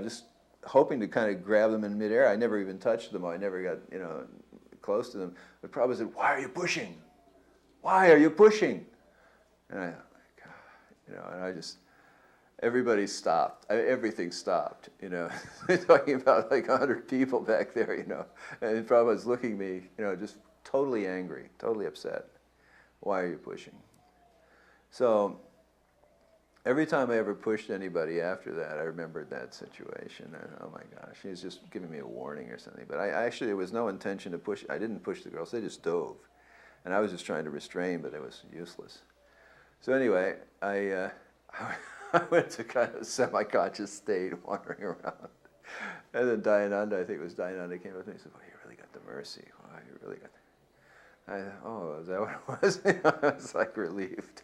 just hoping to kind of grab them in midair. I never even touched them. I never got, close to them. But Prabhupada said, "Why are you pushing? Why are you pushing?" And I thought, God, and I just, everybody stopped. Everything stopped, We're talking about like 100 people back there, And Prabhupada's looking at me, just totally angry, totally upset. Why are you pushing? So every time I ever pushed anybody after that, I remembered that situation. And, oh my gosh, he was just giving me a warning or something. But I actually, there was no intention to push. I didn't push the girls. They just dove. And I was just trying to restrain, but it was useless. So anyway, I went to kind of a semi-conscious state, wandering around. And then Dayananda, I think it was Dayananda, came up to me and said, "Oh, you really got the mercy. Wow, you really got the..." I thought, oh, is that what it was? I was like relieved.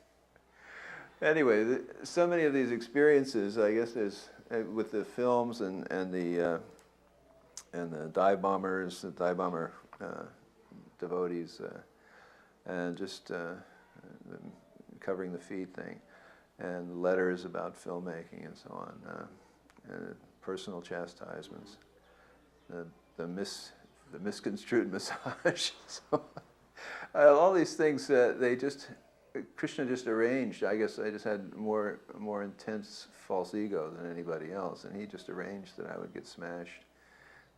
Anyway, so many of these experiences, I guess, there's with the films and the dive bombers, the dive bomber devotees, and just covering the feet thing, and letters about filmmaking and so on, and personal chastisements, the misconstrued massage, so all these things they just. Krishna just arranged. I guess I just had more intense false ego than anybody else, and he just arranged that I would get smashed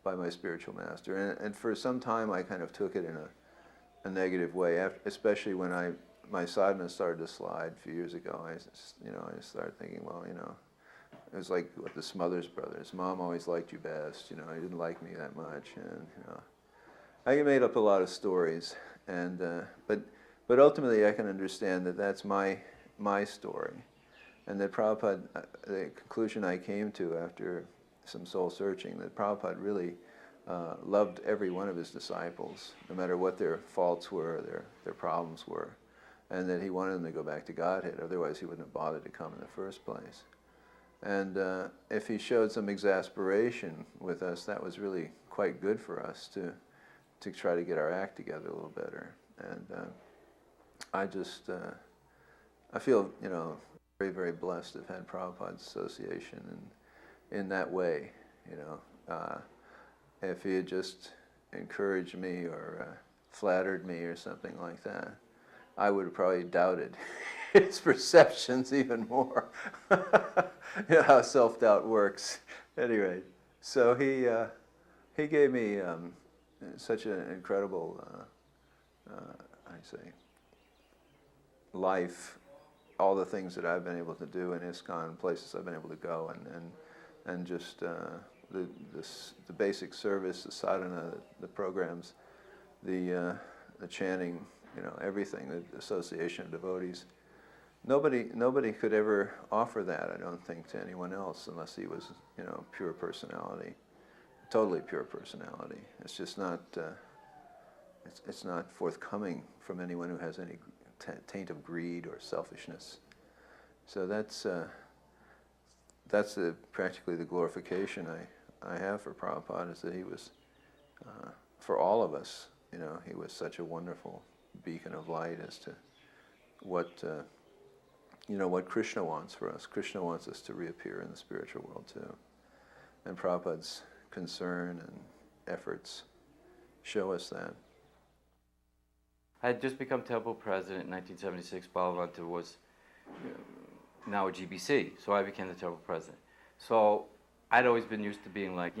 by my spiritual master. And for some time, I kind of took it in a negative way, especially when my sadhana started to slide a few years ago. I just started thinking, well, it was like with the Smothers Brothers. Mom always liked you best. He didn't like me that much, and I made up a lot of stories, and But ultimately, I can understand that that's my story, and that Prabhupada, the conclusion I came to after some soul searching, that Prabhupada really loved every one of his disciples, no matter what their faults were, their problems were, and that he wanted them to go back to Godhead. Otherwise, he wouldn't have bothered to come in the first place. And if he showed some exasperation with us, that was really quite good for us to try to get our act together a little better. And I feel, very, very blessed to have had Prabhupada's association in that way, If he had just encouraged me or flattered me or something like that, I would have probably doubted his perceptions even more. How self-doubt works. Anyway, so he gave me such an incredible, life, all the things that I've been able to do in ISKCON, places I've been able to go, and just the basic service, the sadhana, the programs, the chanting, everything, the association of devotees. Nobody could ever offer that, I don't think, to anyone else unless he was, pure personality, totally pure personality. It's just not, it's not forthcoming from anyone who has any taint of greed or selfishness. So that's practically the glorification I have for Prabhupada, is that he was, for all of us, he was such a wonderful beacon of light as to what Krishna wants for us. Krishna wants us to reappear in the spiritual world too. And Prabhupada's concern and efforts show us that. I had just become temple president in 1976. Balavanta was now a GBC, so I became the temple president. So I'd always been used to being like,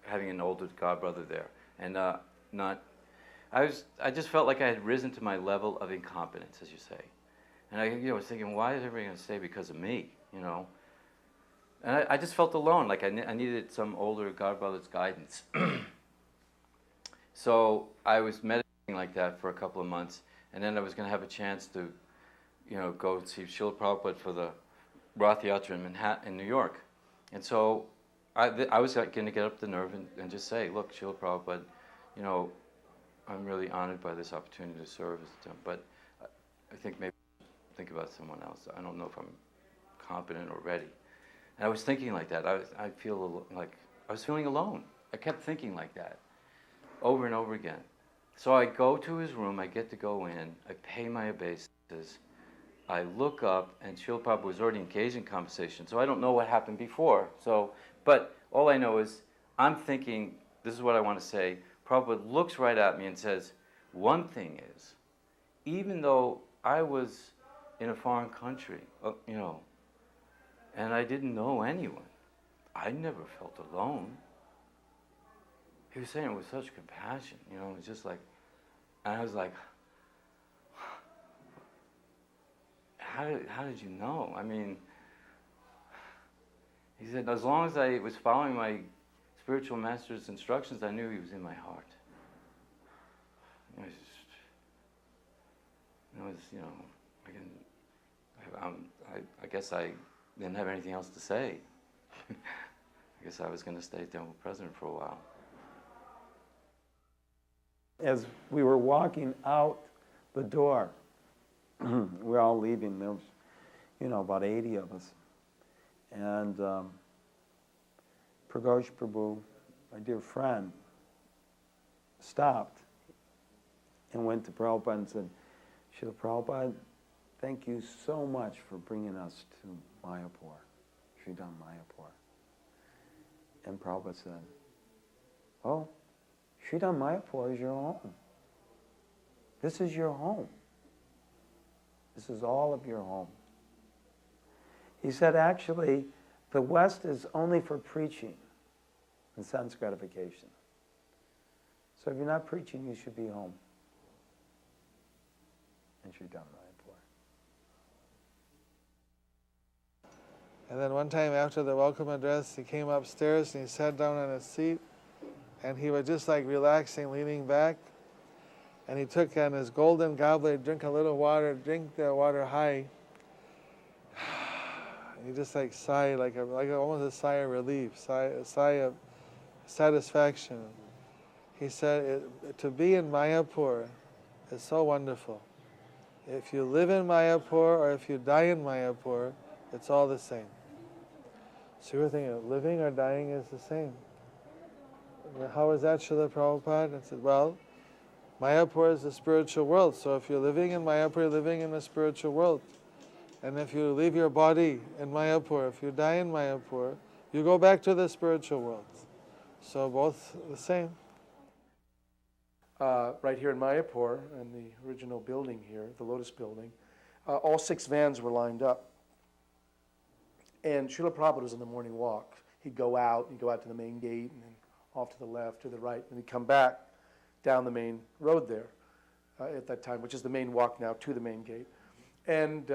having an older godbrother there, and I just felt like I had risen to my level of incompetence, as you say. And I was thinking, why is everybody going to stay because of me, And I just felt alone, like I needed some older godbrother's guidance. So I was meditating like that for a couple of months, and then I was going to have a chance to, go see Srila Prabhupada for the Rath Yatra in Manhattan, in New York. And so I was going to get up the nerve and just say, look, Srila Prabhupada, I'm really honored by this opportunity to serve as a temple, but I think maybe think about someone else. I don't know if I'm competent or ready. And I was thinking like that. I feel like I was feeling alone. I kept thinking like that over and over again. So I go to his room, I get to go in, I pay my obeisances, I look up, and Srila Prabhupada was already engaged in conversation, so I don't know what happened before. But all I know is, I'm thinking, this is what I want to say. Prabhupada looks right at me and says, one thing is, even though I was in a foreign country, and I didn't know anyone, I never felt alone. He was saying it with such compassion, it was just like, and I was like, how did you know? I mean, he said, as long as I was following my spiritual master's instructions, I knew he was in my heart. I guess I didn't have anything else to say. I guess I was going to stay temple president for a while. As we were walking out the door, we were all leaving. There was, about 80 of us. And Pragosh Prabhu, my dear friend, stopped and went to Prabhupada and said, Srila Prabhupada, thank you so much for bringing us to Mayapur, Sridham Mayapur. And Prabhupada said, oh, Sridham Mayapur is your home. This is your home. This is all of your home. He said, actually, the West is only for preaching and sense gratification. So if you're not preaching, you should be home. And Sridham Mayapur. And then one time after the welcome address, he came upstairs and he sat down on his seat, and he was just like relaxing, leaning back. And he took on his golden goblet, drink a little water, drink the water high. He just like sighed, like almost a sigh of relief, a sigh of satisfaction. He said, to be in Mayapur is so wonderful. If you live in Mayapur or if you die in Mayapur, it's all the same. So we were thinking, living or dying is the same. How is that, Srila Prabhupada? I said, well, Mayapur is the spiritual world. So if you're living in Mayapur, you're living in the spiritual world. And if you leave your body in Mayapur, if you die in Mayapur, you go back to the spiritual world. So both the same. Right here in Mayapur, in the original building here, the Lotus building, all 6 vans were lined up. And Srila Prabhupada was in the morning walk. He'd go out to the main gate, and then off to the left, to the right, and he'd come back down the main road there at that time, which is the main walk now to the main gate. And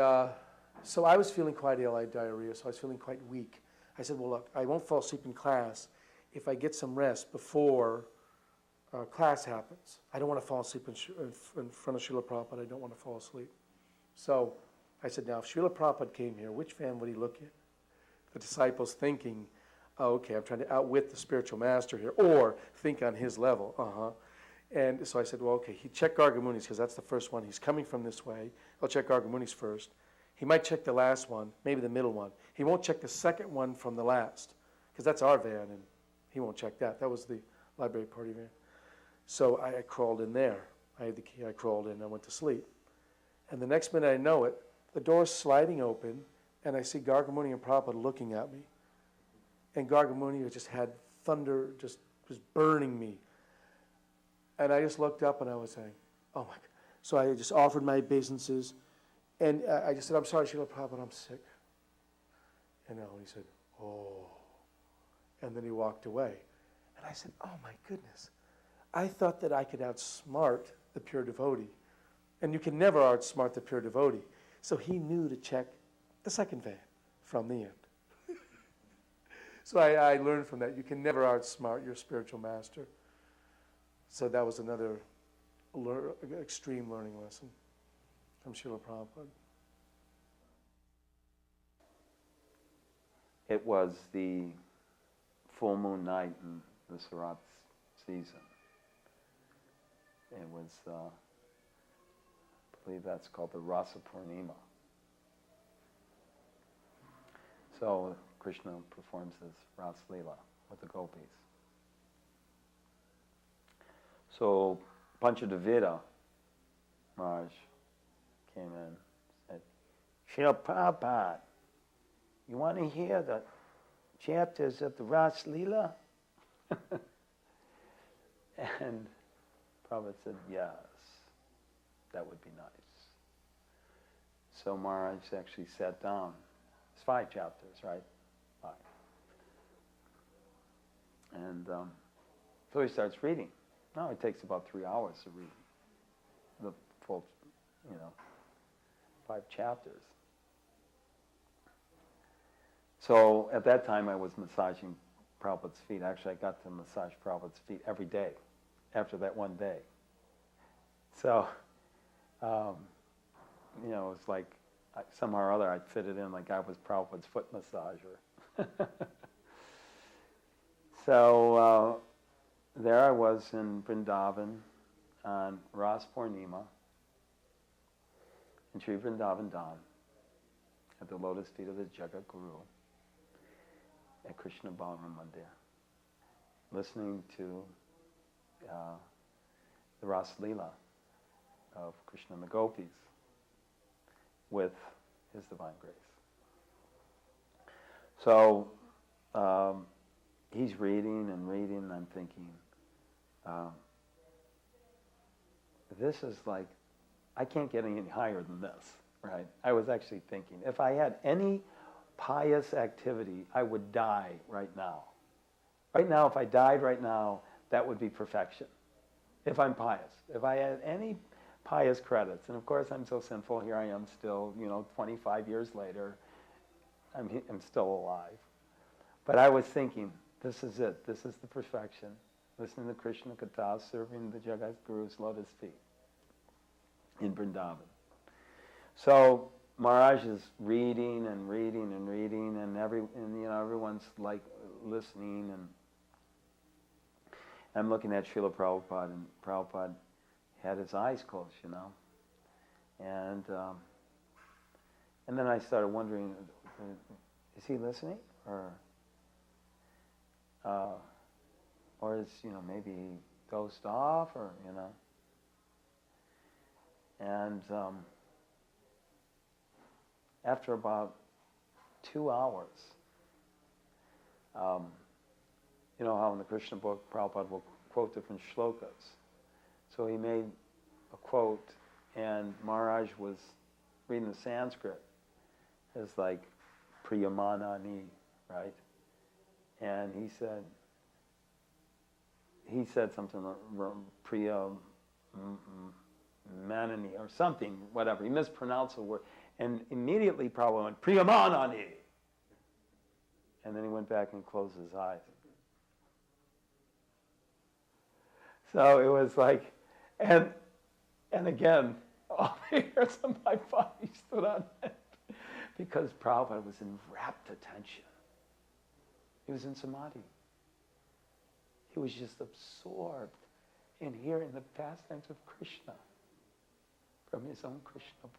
so I was feeling quite ill. I had diarrhea, so I was feeling quite weak. I said, well, look, I won't fall asleep in class if I get some rest before class happens. I don't want to fall asleep in front of Srila Prabhupada. I don't want to fall asleep. So I said, now, if Srila Prabhupada came here, which van would he look in? The disciples thinking, oh, okay, I'm trying to outwit the spiritual master here, or think on his level. And so I said, well, okay, he'd check Gargamuni's, because that's the first one. He's coming from this way. I'll check Gargamuni's first. He might check the last one, maybe the middle one. He won't check the second one from the last, because that's our van, and he won't check that. That was the library party van. So I crawled in there. I had the key. I crawled in. I went to sleep. And the next minute I know it, the door's sliding open, and I see Gargamuni and Prabhupada looking at me. And Gargamuni just had thunder, just was burning me. And I just looked up and I was saying, oh my God. So I just offered my obeisances. And I just said, I'm sorry, Srila Prabhupada, I'm sick. And he said, oh. And then he walked away. And I said, oh my goodness. I thought that I could outsmart the pure devotee. And you can never outsmart the pure devotee. So he knew to check the second van from the end. So I learned from that. You can never outsmart your spiritual master. So that was another extreme learning lesson from Srila Prabhupada. It was the full moon night in the Sarat season. It was, I believe that's called the Rasa Purnima. So Krishna performs his Ras Leela with the gopis. So Panchadevita Maharaj came in and said, Srila Prabhupada, you want to hear the chapters of the Ras Leela? And Prabhupada said, yes, that would be nice. So Maharaj actually sat down. It's 5 chapters, right? 5. And so he starts reading. Now it takes about 3 hours to read the full, 5 chapters. So at that time I was massaging Prabhupada's feet. Actually, I got to massage Prabhupada's feet every day after that one day. So, it's like somehow or other I'd fit it in like I was Prabhupada's foot massager. So there I was in Vrindavan on Ras Purnima in Sri Vrindavan Dham at the lotus feet of the Jagat Guru at Krishna Balaram Mandir, listening to the Ras Leela of Krishna and the Gopis with his divine grace. So he's reading, and I'm thinking, this is like, I can't get any higher than this, right? I was actually thinking, if I had any pious activity, I would die right now. Right now, if I died right now, that would be perfection. If I'm pious. If I had any pious credits, and of course I'm so sinful, here I am still, 25 years later, I'm still alive. But I was thinking, this is it. This is the perfection. Listening to Krishna Katha, serving the Jagat Guru's lotus feet in Vrindavan. So Maharaj is reading and reading and reading, and everyone's like listening, and I'm looking at Srila Prabhupada, and Prabhupada had his eyes closed, and then I started wondering, is he listening, or is maybe he dozed off, or and after about 2 hours, you know how in the Krishna book Prabhupada will quote different shlokas. So he made a quote, and Maharaj was reading the Sanskrit. It's like Priyamanani, right? And he said something Priyamanani or something, whatever. He mispronounced the word. And immediately Prabhupada went, Priyamanani. And then he went back and closed his eyes. So it was like, and again, all the hairs on my body stood on end because Prabhupada was in rapt attention. He was in samadhi. He was just absorbed in hearing the pastimes of Krishna from his own Krishna book.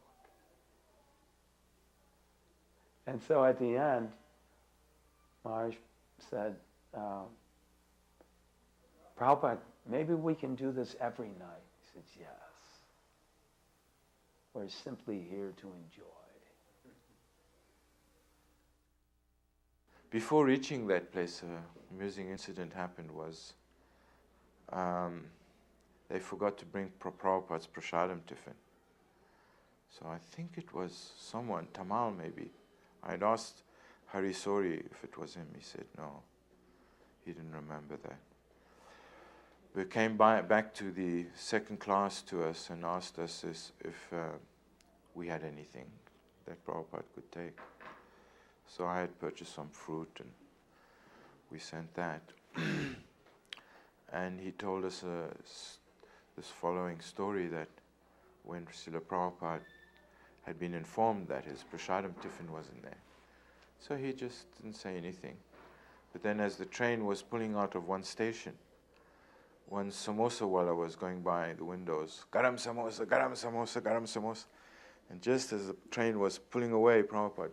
And so at the end, Maharaj said, Prabhupada, maybe we can do this every night. He said, yes. We're simply here to enjoy. Before reaching that place, an amusing incident happened was they forgot to bring Prabhupada's prasadam tiffin. So I think it was someone, Tamal maybe. I'd asked Hari Sori if it was him. He said no, he didn't remember that. We came back to the second class to us and asked us if we had anything that Prabhupada could take. So I had purchased some fruit and we sent that. And he told us this following story, that when Srila Prabhupada had been informed that his prasadam tiffin wasn't there, so he just didn't say anything. But then as the train was pulling out of one station, one samosa wala was going by the windows, garam samosa, garam samosa, garam samosa. And just as the train was pulling away, Prabhupada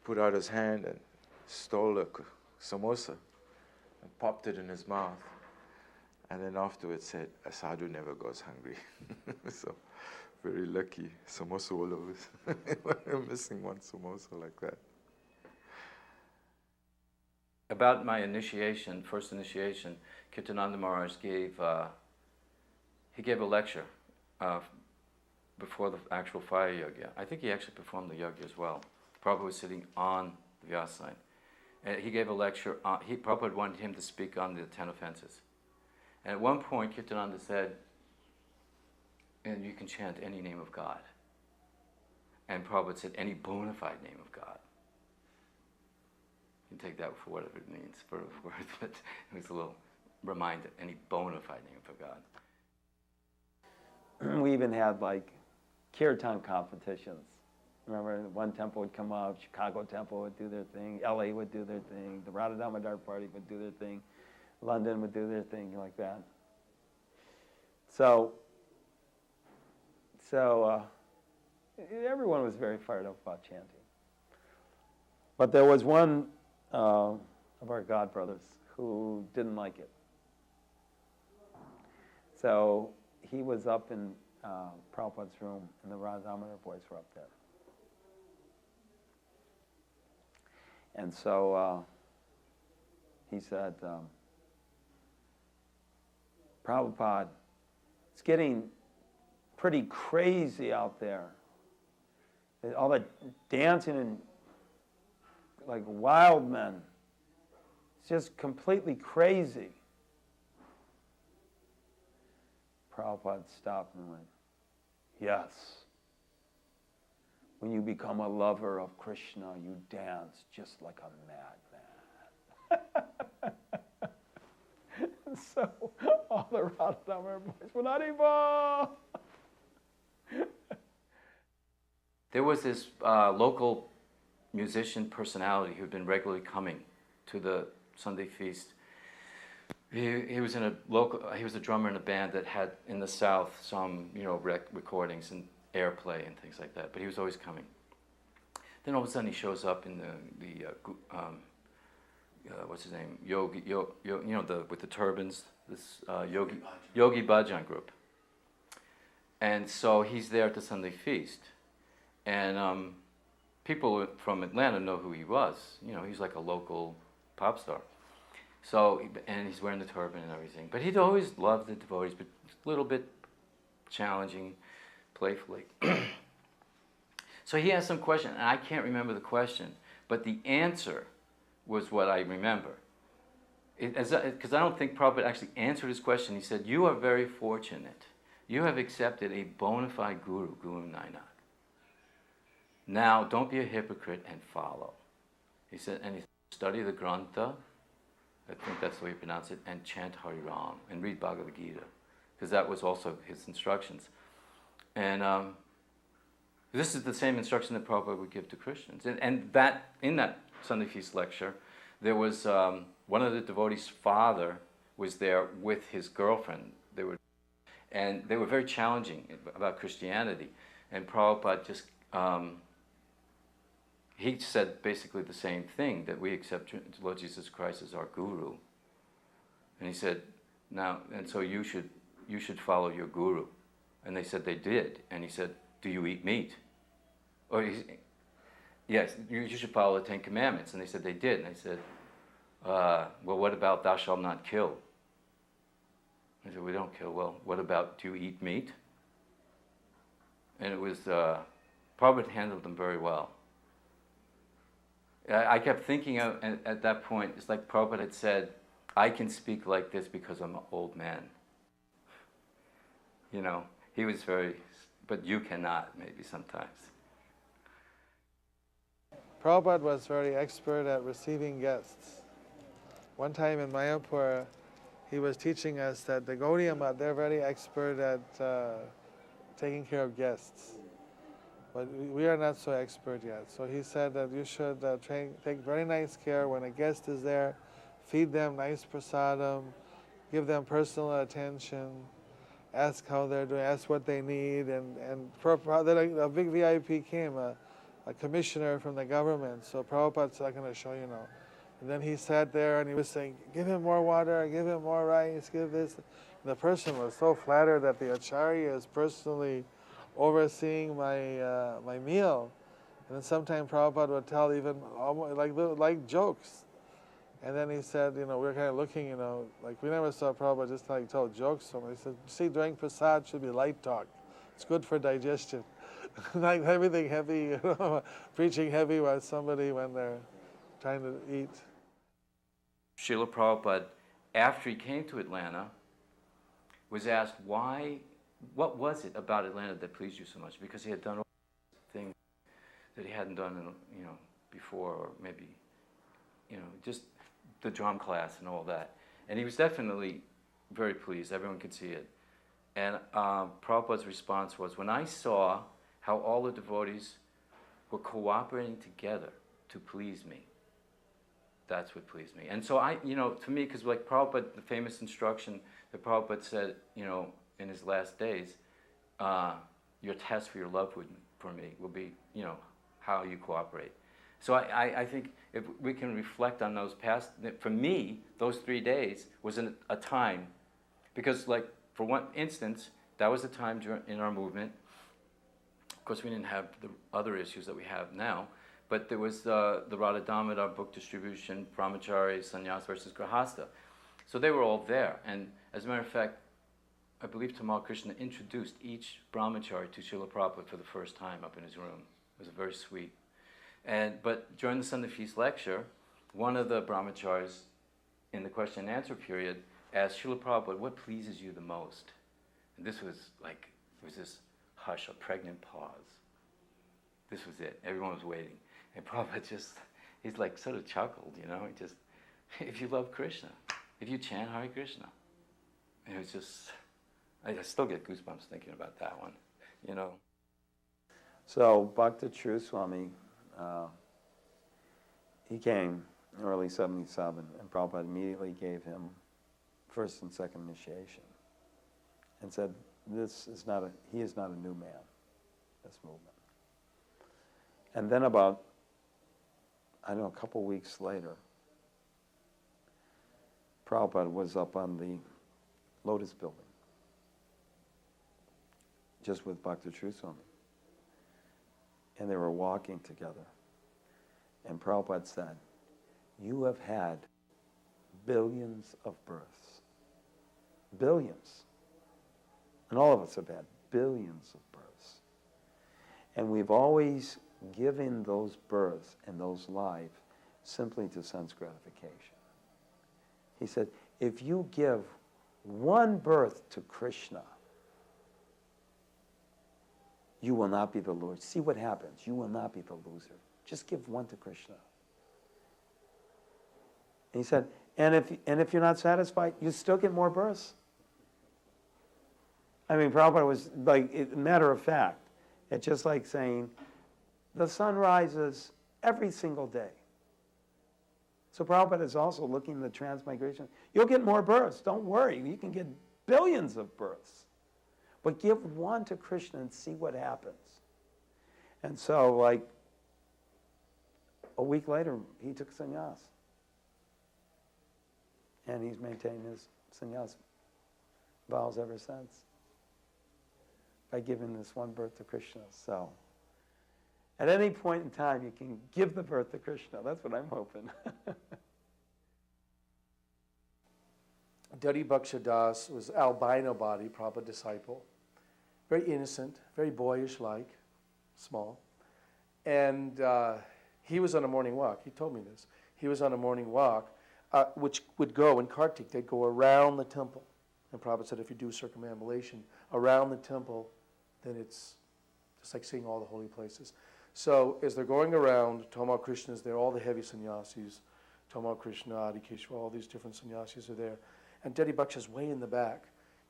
put out his hand and stole a samosa and popped it in his mouth. And then afterwards said, a sadhu never goes hungry. So, very lucky. Samosa wala was missing one samosa like that. About my initiation, first initiation, Kirtananda Maharaj gave a lecture before the actual fire yagya. I think he actually performed the yagya as well. Prabhupada was sitting on the vyasa. And he gave a lecture. Prabhupada wanted him to speak on the 10 offenses. And at one point, Kirtananda said, and you can chant any name of God. And Prabhupada said, any bona fide name of God. You can take that for whatever it means, for words, but it was a little reminder, any bona fide name of God. We even had like kirtan competitions. Remember, one temple would come up, Chicago temple would do their thing, LA would do their thing, the Radha Damodar party would do their thing, London would do their thing, like that. So everyone was very fired up about chanting. But there was one of our godbrothers who didn't like it. So he was up in Prabhupada's room, and the Radha Damodar boys were up there. And so he said, Prabhupada, it's getting pretty crazy out there. All that dancing and like wild men. It's just completely crazy. Prabhupada stopped and went, yes. When you become a lover of Krishna, you dance just like a madman. And so all the Radha Damodar boys went, Haribol! There was this local musician personality who'd been regularly coming to the Sunday feast. He was he was a drummer in a band that had in the South some recordings and airplay and things like that. But he was always coming. Then all of a sudden he shows up in what's his name, with the turbans, this Yogi Bhajan group. And so he's there at the Sunday feast, and people from Atlanta know who he was. He's like a local pop star. So, and he's wearing the turban and everything. But he'd always loved the devotees, but a little bit challenging, playfully. So he asked some question, and I can't remember the question, but the answer was what I remember. Because I don't think Prabhupada actually answered his question. He said, "You are very fortunate. You have accepted a bona fide guru, Guru Nanak. Now, don't be a hypocrite and follow." He said, and he study the Grantha, I think that's the way you pronounce it, and chant Hari Ram, and read Bhagavad Gita, because that was also his instructions. And this is the same instruction that Prabhupada would give to Christians. And that in that Sunday Feast lecture, there was one of the devotees' father was there with his girlfriend. They were very challenging about Christianity. And Prabhupada just, he said basically the same thing, that we accept Lord Jesus Christ as our guru. And he said, so you should follow your guru. And they said they did. And he said, "Do you eat meat?" Yes, you should follow the Ten Commandments. And they said they did. And I said, well, what about thou shalt not kill? I said, we don't kill. Well, what about, do you eat meat? And it was, Prabhupada handled them very well. I kept thinking at that point, it's like Prabhupada had said, I can speak like this because I'm an old man. He was very, but you cannot, maybe sometimes. Prabhupada was very expert at receiving guests. One time in Mayapur, he was teaching us that the Gaudiya Math, they're very expert at taking care of guests. But we are not so expert yet. So he said that you should take very nice care when a guest is there, feed them nice prasadam, give them personal attention, ask how they're doing, ask what they need. And a big VIP came, a commissioner from the government. So Prabhupada said, I'm going to show you now. And then he sat there and he was saying, give him more water, give him more rice, give this. And the person was so flattered that the Acharya is personally overseeing my meal. And then sometimes Prabhupada would tell even like jokes. And then he said, we were kind of looking, like we never saw Prabhupada just like tell jokes. So he said, see, during prasad should be light talk. It's good for digestion. Like everything heavy, preaching heavy while somebody when they're trying to eat. Srila Prabhupada, after he came to Atlanta, was asked what was it about Atlanta that pleased you so much? Because he had done all things that he hadn't done, before, or maybe, just the drum class and all that. And he was definitely very pleased. Everyone could see it. And Prabhupada's response was, when I saw how all the devotees were cooperating together to please me, that's what pleased me. And so to me, because like Prabhupada, the famous instruction that Prabhupada said, in his last days, your test for your love for me will be, how you cooperate. So I think if we can reflect on those past, for me, those 3 days was a time, because like for one instance, that was a time in our movement. Of course, we didn't have the other issues that we have now, but there was the Radha Damodar book distribution, Brahmachari, Sannyas versus Grahastha. So they were all there. And as a matter of fact, I believe Tamal Krishna introduced each Brahmachari to Srila Prabhupada for the first time up in his room. It was very sweet. But during the Sunday Feast lecture, one of the Brahmacharis in the question and answer period asked Srila Prabhupada, what pleases you the most? And this was like, it was this hush, a pregnant pause. This was it. Everyone was waiting. And Prabhupada he's like sort of chuckled, he just, if you love Krishna, if you chant Hare Krishna. And it was just, I still get goosebumps thinking about that one, So Bhakti True Swami, he came in early 77, and Prabhupada immediately gave him first and second initiation and said, he is not a new man, this movement. And then about, I don't know, a couple weeks later, Prabhupada was up on the Lotus building, just with Bhakti True Swami. And they were walking together. And Prabhupada said, you have had billions of births. Billions. And all of us have had billions of births. And we've always given those births and those lives simply to sense gratification. He said, if you give one birth to Krishna, you will not be the loser. See what happens. You will not be the loser. Just give one to Krishna. And he said, and if you're not satisfied, you still get more births. I mean, Prabhupada was like, matter of fact, it's just like saying, the sun rises every single day. So Prabhupada is also looking at the transmigration. You'll get more births. Don't worry. You can get billions of births. But give one to Krishna and see what happens. And so, like, a week later, he took sannyas. And he's maintained his sannyas vows ever since by giving this one birth to Krishna. So, at any point in time, you can give the birth to Krishna. That's what I'm hoping. Dadi Bhaksha Das was albino body, Prabhupada disciple. Very innocent, very boyish-like, small. And he was on a morning walk. He told me this. He was on a morning walk, which would go, in Kartik, they'd go around the temple. And Prabhupada said if you do circumambulation around the temple, then it's just like seeing all the holy places. So as they're going around, Toma Krishna is there, all the heavy sannyasis, Toma Krishna, Adikeshwar, all these different sannyasis are there. And Dadi Bhaksha's way in the back.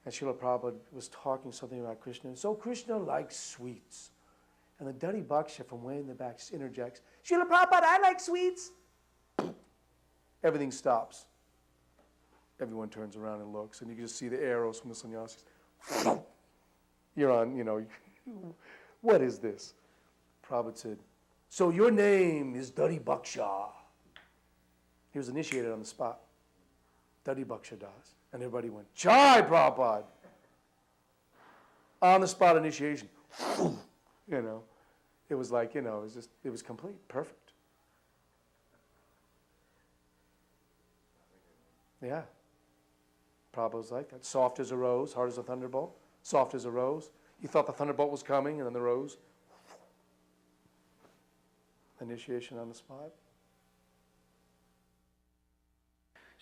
And Srila Prabhupada was talking something about Krishna. So Krishna likes sweets. And the Dadi Bhaksha from way in the back interjects, Srila Prabhupada, I like sweets. Everything stops. Everyone turns around and looks, and you can just see the arrows from the sannyasis. You're on, what is this? Prabhupada said, so your name is Dadi Bhaksha. He was initiated on the spot. Dadi Bhaksha Das. And everybody went, Jai Prabhupada! On the spot initiation. It was like, it was complete, perfect. Yeah. Prabhupada was like that. Soft as a rose, hard as a thunderbolt. Soft as a rose. You thought the thunderbolt was coming, and then the rose. Initiation on the spot.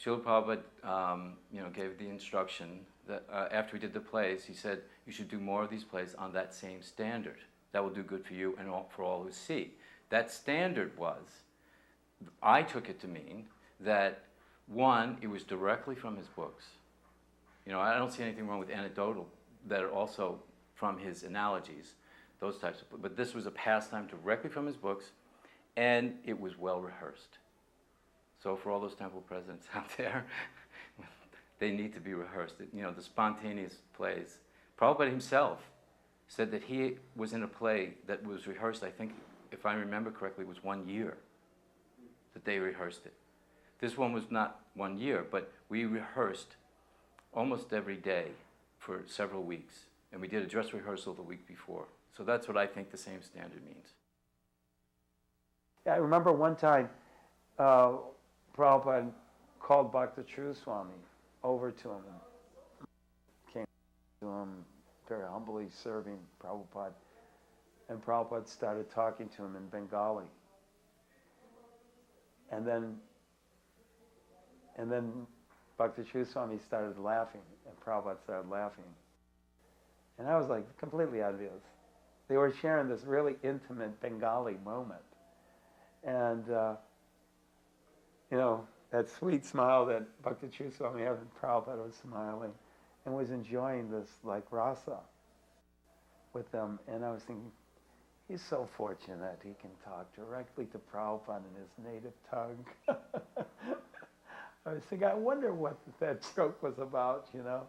Srila Prabhupada, gave the instruction that after we did the plays, he said, you should do more of these plays on that same standard. That will do good for you and for all who see. That standard was, I took it to mean that, one, it was directly from his books. I don't see anything wrong with anecdotal that are also from his analogies, those types of, but this was a pastime directly from his books, and it was well rehearsed. So for all those temple presidents out there, they need to be rehearsed. The spontaneous plays. Prabhupada himself said that he was in a play that was rehearsed, I think, if I remember correctly, it was 1 year that they rehearsed it. This one was not 1 year, but we rehearsed almost every day for several weeks. And we did a dress rehearsal the week before. So that's what I think the same standard means. Yeah, I remember one time, Prabhupada called Bhakti True Swami over to him and came to him very humbly serving Prabhupada. And Prabhupada started talking to him in Bengali. And then Bhakti True Swami started laughing, and Prabhupada started laughing. And I was like completely obvious. They were sharing this really intimate Bengali moment. And, that sweet smile that Bhakti True Swami had, and Prabhupada was smiling and was enjoying this like rasa with them. And I was thinking, He's so fortunate he can talk directly to Prabhupada in his native tongue. I was thinking, I wonder what that joke was about, you know.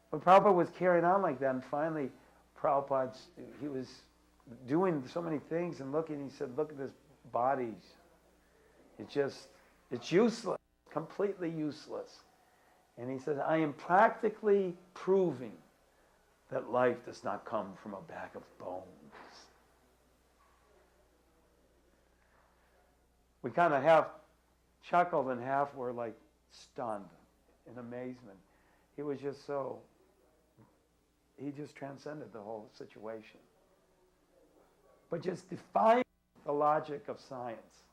When Prabhupada was carrying on like that, and finally Prabhupada, he was doing so many things and looking, he said, look at this body. It's useless, completely useless. And he says, I am practically proving that life does not come from a bag of bones. We kind of half chuckled and half were like stunned in amazement. He was just he just transcended the whole situation. But just defying the logic of science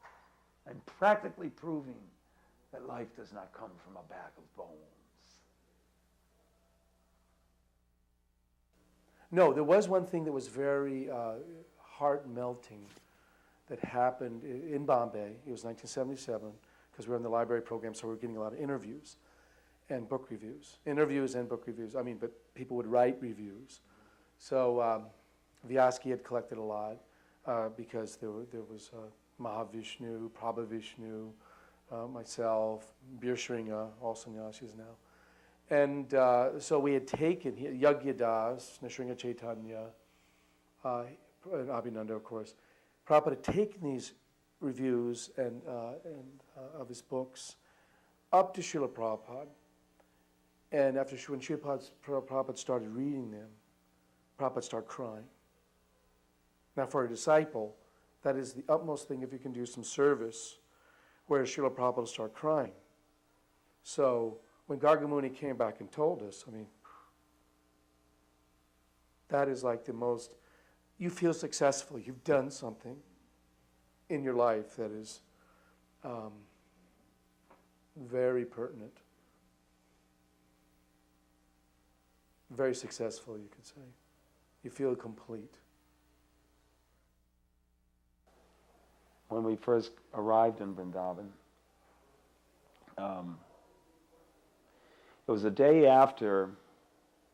and practically proving that life does not come from a bag of bones. No, there was one thing that was very heart-melting that happened in Bombay. It was 1977, because we were in the library program, so we were getting a lot of interviews and book reviews. Interviews and book reviews. I mean, but people would write reviews. So Vyasky had collected a lot because there was Mahavishnu, Prabhavishnu, myself, Bir Shringa, all sannyasis now. And so we had taken Yagyadas, Nrsimha Chaitanya, and Abhinanda, of course. Prabhupada had taken these reviews and of his books up to Srila Prabhupada. And when Srila Prabhupada started reading them, Prabhupada started crying. Now, for a disciple, that is the utmost thing if you can do some service, where Srila Prabhupada started crying. So when Gargamuni came back and told us, I mean, that is like the most, you feel successful, you've done something in your life that is very pertinent, very successful, you could say. You feel complete. When we first arrived in Vrindavan, it was the day after,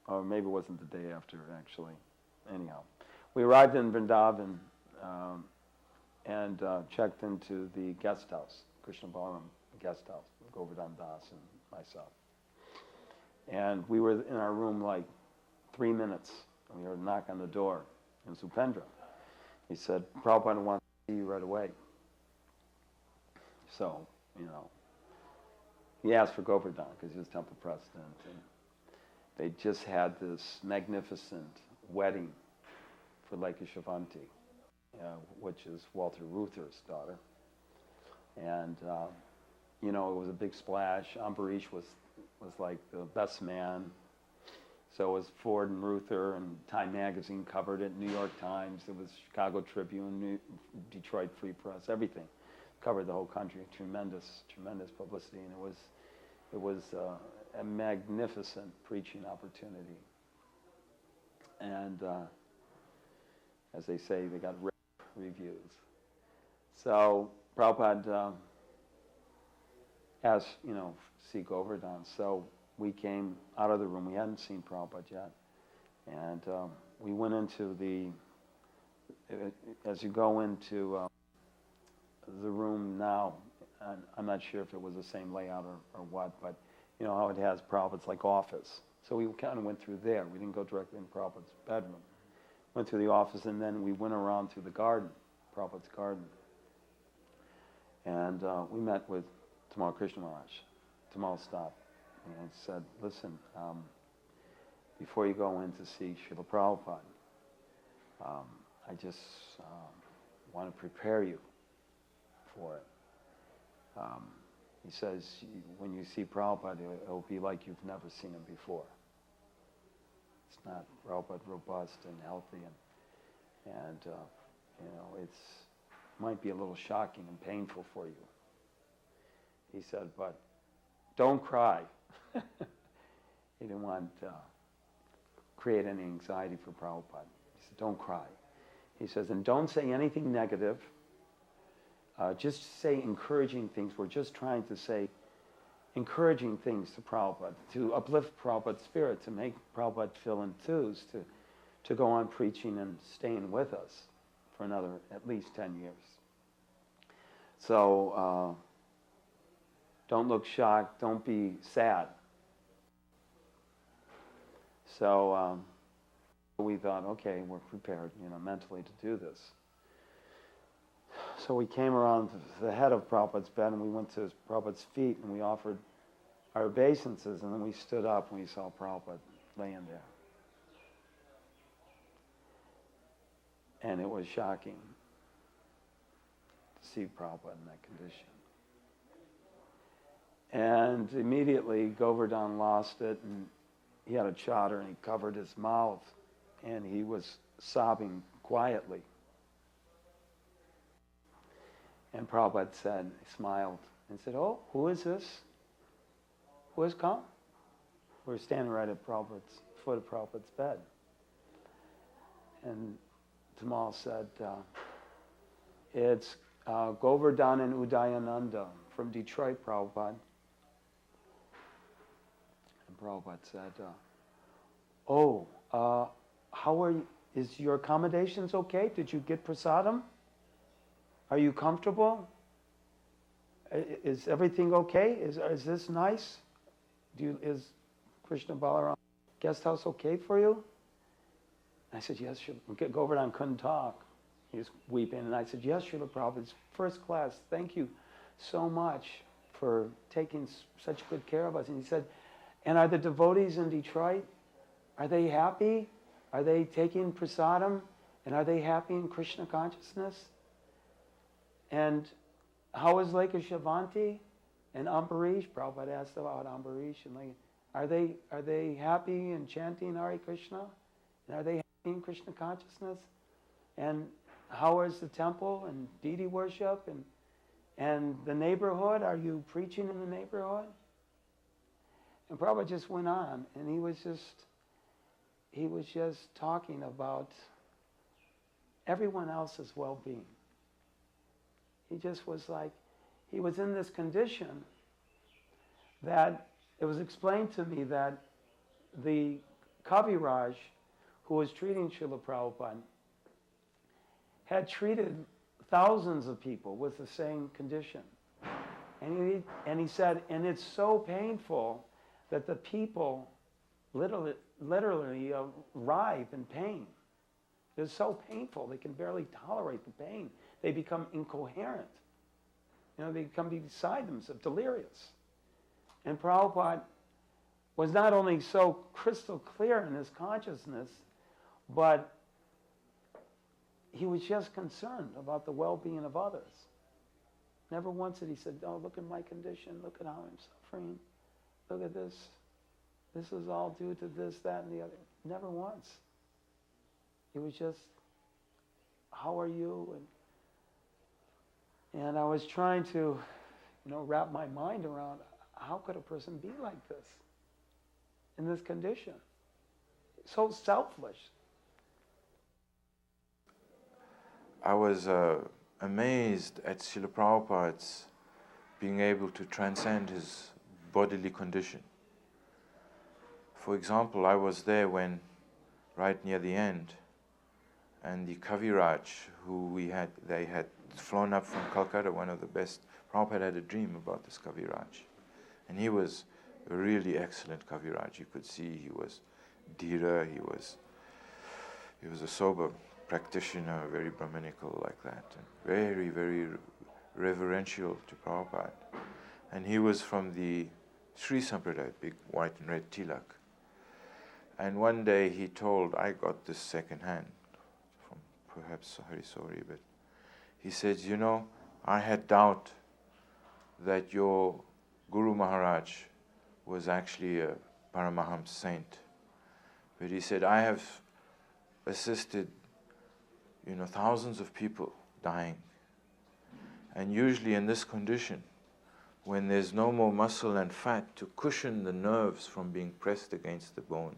or maybe it wasn't the day after, actually. Anyhow, we arrived in Vrindavan and checked into the guest house, Krishna Balaram guest house, with Govardhan Dasa and myself. And we were in our room like 3 minutes, and we heard a knock on the door. It was Upendra. He said, Prabhupada wants to see you right away. So, you know, he asked for Govardhan because he was temple president. And they just had this magnificent wedding for Leka Shavanti, which is Walter Reuther's daughter. And, you know, it was a big splash. Ambarish was like the best man. So was Ford and Reuther, and Time Magazine covered it, New York Times, it was Chicago Tribune, Detroit Free Press, everything. Covered the whole country, tremendous publicity, and it was a magnificent preaching opportunity. And as they say, they got reviews. So Prabhupada asked, you know, see Govardhan. So we came out of the room. We hadn't seen Prabhupada yet. And we went into as you go into the room now, I'm not sure if it was the same layout or what, but you know how it has Prabhupada's like office. So we kind of went through there. We didn't go directly in Prabhupada's bedroom. Went through the office, and then we went around to the garden, Prabhupada's garden. And we met with Tamal Krishna Maharaj. Tamal stopped and said, listen, before you go in to see Srila Prabhupada, I just want to prepare you for it. He says, when you see Prabhupada, it'll be like you've never seen him before. It's not Prabhupada robust and healthy, and you know, it might be a little shocking and painful for you. He said, but don't cry. He didn't want to create any anxiety for Prabhupada. He said, don't cry. He says, and don't say anything negative. Just say encouraging things. We're just trying to say encouraging things to Prabhupada, to uplift Prabhupada's spirit, to make Prabhupada feel enthused, to go on preaching and staying with us. for another at least 10 years. So don't look shocked, don't be sad. So we thought, okay, we're prepared, mentally to do this. So we came around the head of Prabhupada's bed and we went to Prabhupada's feet and we offered our obeisances, and then we stood up and we saw Prabhupada laying there. And it was shocking to see Prabhupada in that condition. And immediately Govardhan lost it, and he had a chadar and he covered his mouth and he was sobbing quietly. And Prabhupada said, he smiled and said, "Oh, who is this? Who has come?" We were standing right at Prabhupada's foot of Prabhupada's bed. And Tamal said, it's Govardhan and Udayananda from Detroit, Prabhupada. And Prabhupada said, how are you? Is your accommodations okay? Did you get prasadam? Are you comfortable? Is everything okay? Is this nice? Is Krishna Balaram guest house okay for you? And I said, yes, Srila. Govardhan couldn't talk. He was weeping. And I said, yes, Srila Prabhupada, it's first class. Thank you so much for taking such good care of us. And he said, and are the devotees in Detroit, are they happy? Are they taking prasadam? And are they happy in Krishna consciousness? And how is Lake Shavanti and Ambarish? Prabhupada asked about Ambarish. And are they happy in chanting Hare Krishna? And are they happy in Krishna consciousness? And how is the temple and deity worship and the neighborhood? Are you preaching in the neighborhood? And Prabhupada just went on, and he was just talking about everyone else's well-being. He just was like, he was in this condition that it was explained to me that the Kaviraj who was treating Srila Prabhupada had treated thousands of people with the same condition. And he said, and it's so painful that the people literally writhe in pain. It's so painful, they can barely tolerate the pain. They become incoherent. They become beside themselves, delirious. And Prabhupada was not only so crystal clear in his consciousness, but he was just concerned about the well-being of others. Never once did he say, oh, look at my condition, look at how I'm suffering, look at this. This is all due to this, that, and the other. Never once. He was just, how are you? And I was trying to, wrap my mind around, how could a person be like this in this condition? So selfish. I was amazed at Srila Prabhupada's being able to transcend his bodily condition. For example, I was there when, right near the end, and the Kaviraj, they had flown up from Calcutta, one of the best. Prabhupada had a dream about this Kaviraj. And he was a really excellent Kaviraj. You could see he was dhira, he was a sober practitioner, very Brahminical like that, and very, very reverential to Prabhupada. And he was from the Sri Sampradaya, big white and red tilak. And one day he told, I got this second hand from perhaps Harisori, but he said, I had doubt that your Guru Maharaj was actually a Paramahams saint. But he said, I have assisted, thousands of people dying. And usually in this condition, when there's no more muscle and fat to cushion the nerves from being pressed against the bone,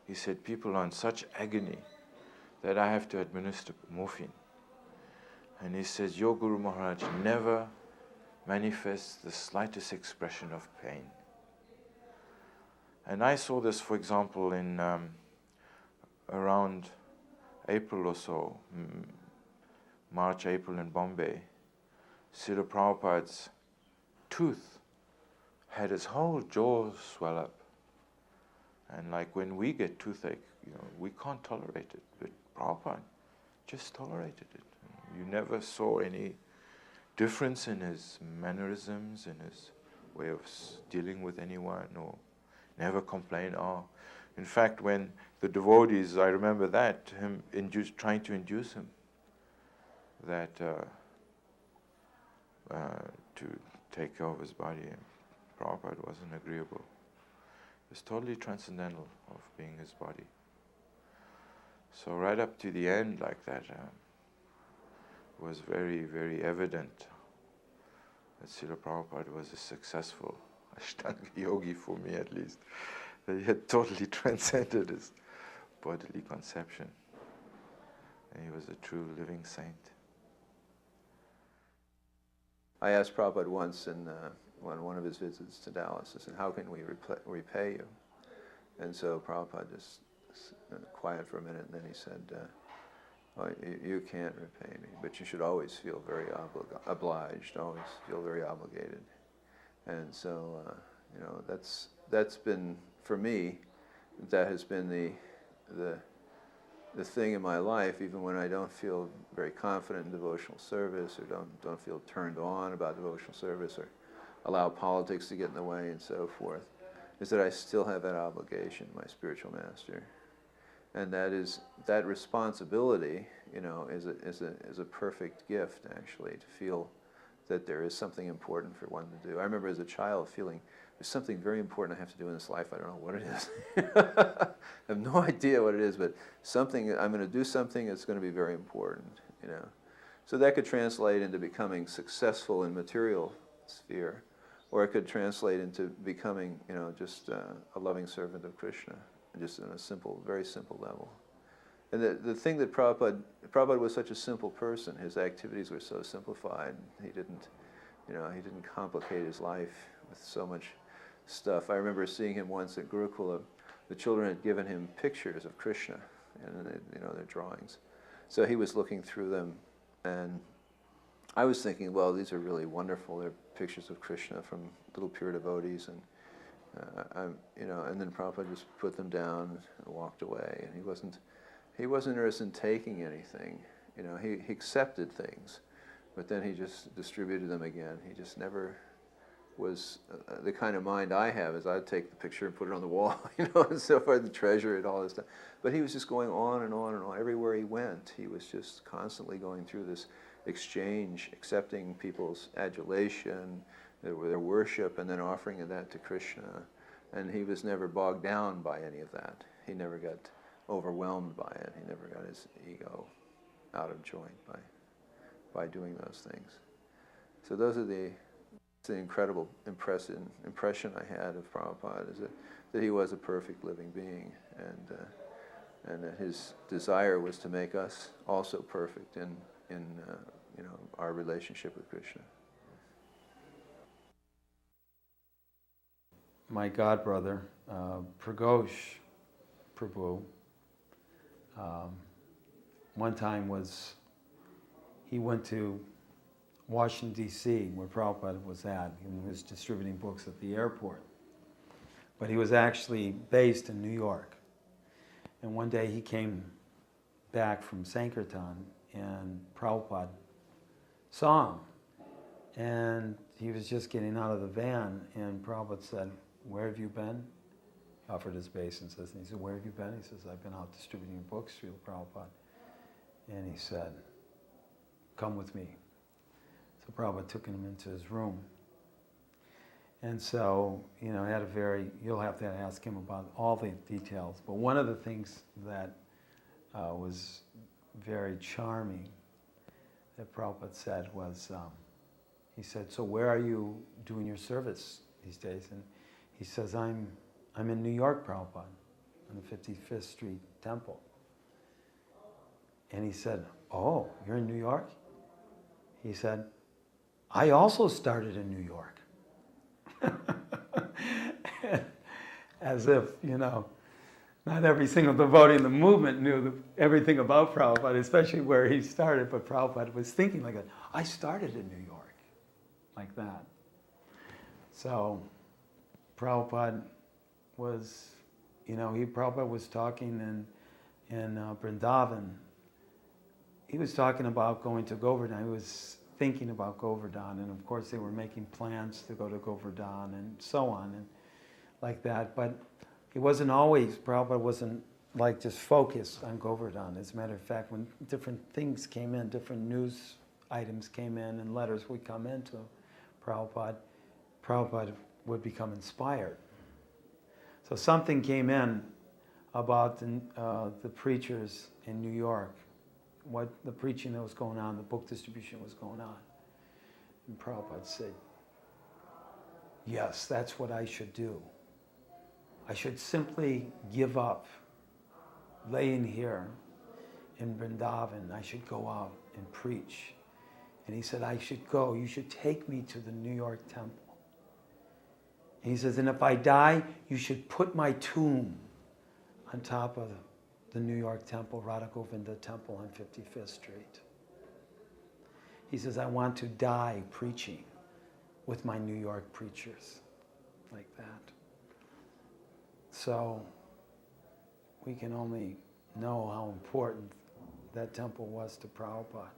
he said, people are in such agony that I have to administer morphine. And he says, your Guru Maharaj never manifests the slightest expression of pain. And I saw this, for example, in around April or so, March, April in Bombay, Srila Prabhupada's tooth had his whole jaw swell up. And like when we get toothache, we can't tolerate it. But Prabhupada just tolerated it. You never saw any difference in his mannerisms, in his way of dealing with anyone, or never complained. In fact, when the devotees, I remember that, him trying to induce him that to take care of his body, and Prabhupada wasn't agreeable. It was totally transcendental of being his body. So right up to the end like that, was very, very evident that Srila Prabhupada was a successful Ashtanga yogi, for me at least. That he had totally transcended his bodily conception. And he was a true living saint. I asked Prabhupada once on one of his visits to Dallas, I said, how can we repay you? And so Prabhupada just quiet for a minute, and then he said, you can't repay me, but you should always feel very obliged, always feel very obligated. And so, that's been, for me, that has been the thing in my life, even when I don't feel very confident in devotional service, or don't feel turned on about devotional service, or allow politics to get in the way and so forth, is that I still have that obligation, my spiritual master. And that responsibility, is a perfect gift, actually, to feel that there is something important for one to do. I remember as a child feeling there's something very important I have to do in this life. I don't know what it is. I have no idea what it is, but I'm going to do something that's going to be very important. So that could translate into becoming successful in material sphere, or it could translate into becoming, just a loving servant of Krishna, just on a simple, very simple level. And the thing that Prabhupada was such a simple person. His activities were so simplified. He didn't complicate his life with so much stuff. I remember seeing him once at Gurukula. The children had given him pictures of Krishna, and their drawings. So he was looking through them, and I was thinking, well, these are really wonderful. They're pictures of Krishna from little pure devotees, and and then Prabhupada just put them down and walked away, and he wasn't interested in taking anything. He accepted things, but then he just distributed them again. He just never was the kind of mind I have, is I'd take the picture and put it on the wall, and so forth, and treasure it, all this stuff. But he was just going on and on and on. Everywhere he went, he was just constantly going through this exchange, accepting people's adulation, their worship, and then offering that to Krishna. And he was never bogged down by any of that. He never got overwhelmed by it. He never got his ego out of joint by doing those things. So those are the incredible impression I had of Prabhupada, is that he was a perfect living being, and that his desire was to make us also perfect in our relationship with Krishna. My godbrother, Pragosh Prabhu, one time he went to Washington, D.C., where Prabhupada was at. He was distributing books at the airport. But he was actually based in New York. And one day he came back from Sankirtan, and Prabhupada saw him. And he was just getting out of the van, and Prabhupada said, "Where have you been?" He offered his obeisances, and he said, "Where have you been?" He says, "I've been out distributing books, Srila Prabhupada." And he said, "Come with me." So Prabhupada took him into his room. And so, you'll have to ask him about all the details. But one of the things that was very charming that Prabhupada said was, he said, "So where are you doing your service these days?" And he says, I'm in New York, Prabhupada, in the 55th Street Temple. And he said, "Oh, you're in New York?" He said, "I also started in New York." As if, not every single devotee in the movement knew everything about Prabhupada, especially where he started, but Prabhupada was thinking like that. I started in New York, like that. So Prabhupada was, Prabhupada was talking in Vrindavan. He was talking about going to Govardhan. He was thinking about Govardhan, and of course they were making plans to go to Govardhan and so on, and like that. But it wasn't always, Prabhupada wasn't like just focused on Govardhan. As a matter of fact, when different things came in, different news items came in and letters would come into Prabhupada, Prabhupada would become inspired. So something came in about the preachers in New York, what the preaching that was going on, the book distribution was going on. And Prabhupada said, yes, that's what I should do. I should simply give up laying here in Vrindavan. I should go out and preach. And he said, I should go. You should take me to the New York temple. And he says, and if I die, you should put my tomb on top of the New York temple, Radha Govinda temple on 55th Street. He says, I want to die preaching with my New York preachers, like that. So we can only know how important that temple was to Prabhupada.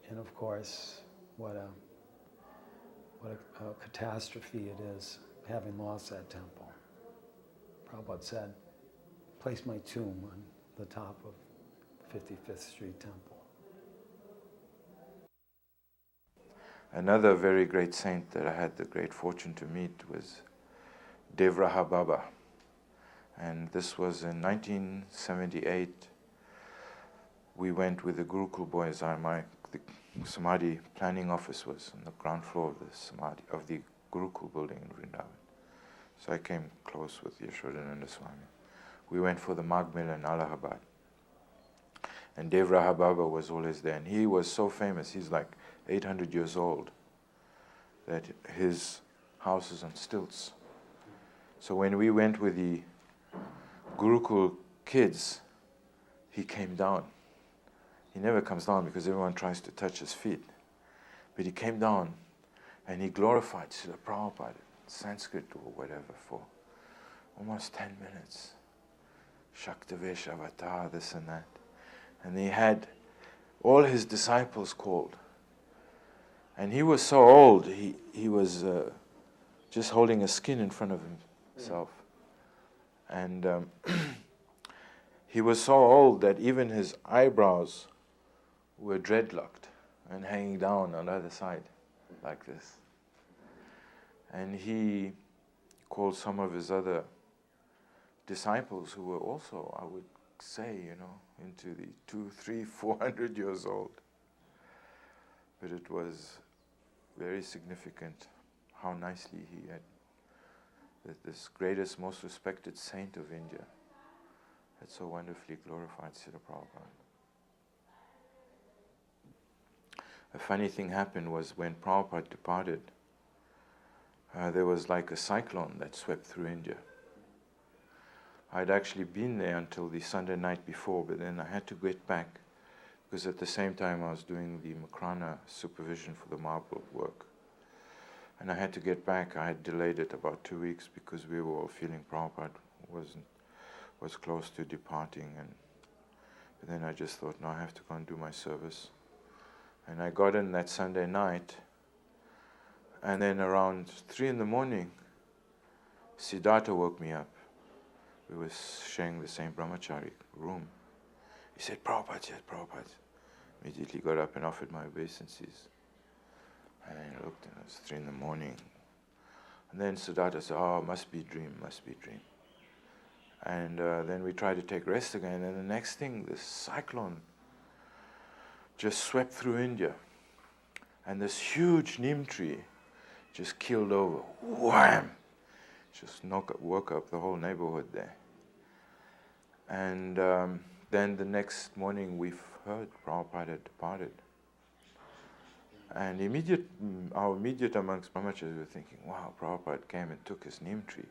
And of course, what a catastrophe it is having lost that temple. Prabhupada said, place my tomb on the top of 55th Street Temple. Another very great saint that I had the great fortune to meet was Devraha Baba. And this was in 1978. We went with the Gurukul boys. The Samadhi planning office was on the ground floor of the Gurukul building in Vrindavan. So I came close with Yashodananda Swami. We went for the Magh Mela in Allahabad. And Devraha Baba was always there. And he was so famous, he's like 800 years old, that his house is on stilts. So when we went with the Gurukul kids, he came down. He never comes down because everyone tries to touch his feet. But he came down and he glorified Srila Prabhupada, Sanskrit or whatever, for almost 10 minutes. Shaktavesh Avatar, this and that. And he had all his disciples called. And he was so old, he was just holding a skin in front of himself. And he was so old that even his eyebrows were dreadlocked and hanging down on the other side, like this. And he called some of his other disciples who were also, I would say, into the 200, 300, 400 years old. But it was very significant how nicely he had, this greatest, most respected saint of India, had so wonderfully glorified Srila Prabhupada. A funny thing happened was when Prabhupada departed, there was like a cyclone that swept through India. I'd actually been there until the Sunday night before, but then I had to get back because at the same time I was doing the Makrana supervision for the marble work. And I had to get back. I had delayed it about 2 weeks because we were all feeling Prabhupada was close to departing. But then I just thought, no, I have to go and do my service. And I got in that Sunday night, and then around 3 a.m, Siddhartha woke me up. We were sharing the same brahmachari room. He said, Prabhupada, yes, Prabhupada. Immediately got up and offered my obeisances. And I looked, and it was 3 a.m. And then Siddhartha said, oh, must be dream, must be dream. And then we tried to take rest again, and the next thing, this cyclone just swept through India. And this huge neem tree just keeled over. Wham! Just woke up the whole neighborhood there. And then the next morning we've heard Prabhupada had departed. And our immediate amongst brahmacharis were thinking, wow, Prabhupada came and took his neem tree.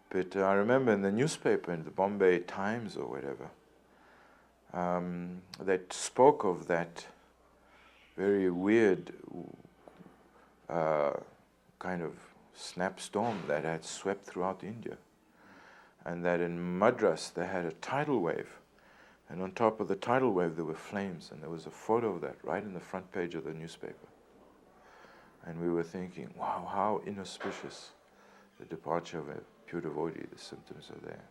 But I remember in the newspaper, in the Bombay Times or whatever, they spoke of that very weird kind of snapstorm that had swept throughout India. And that in Madras they had a tidal wave. And on top of the tidal wave there were flames. And there was a photo of that right in the front page of the newspaper. And we were thinking, wow, how inauspicious the departure of a pure devotee, the symptoms are there.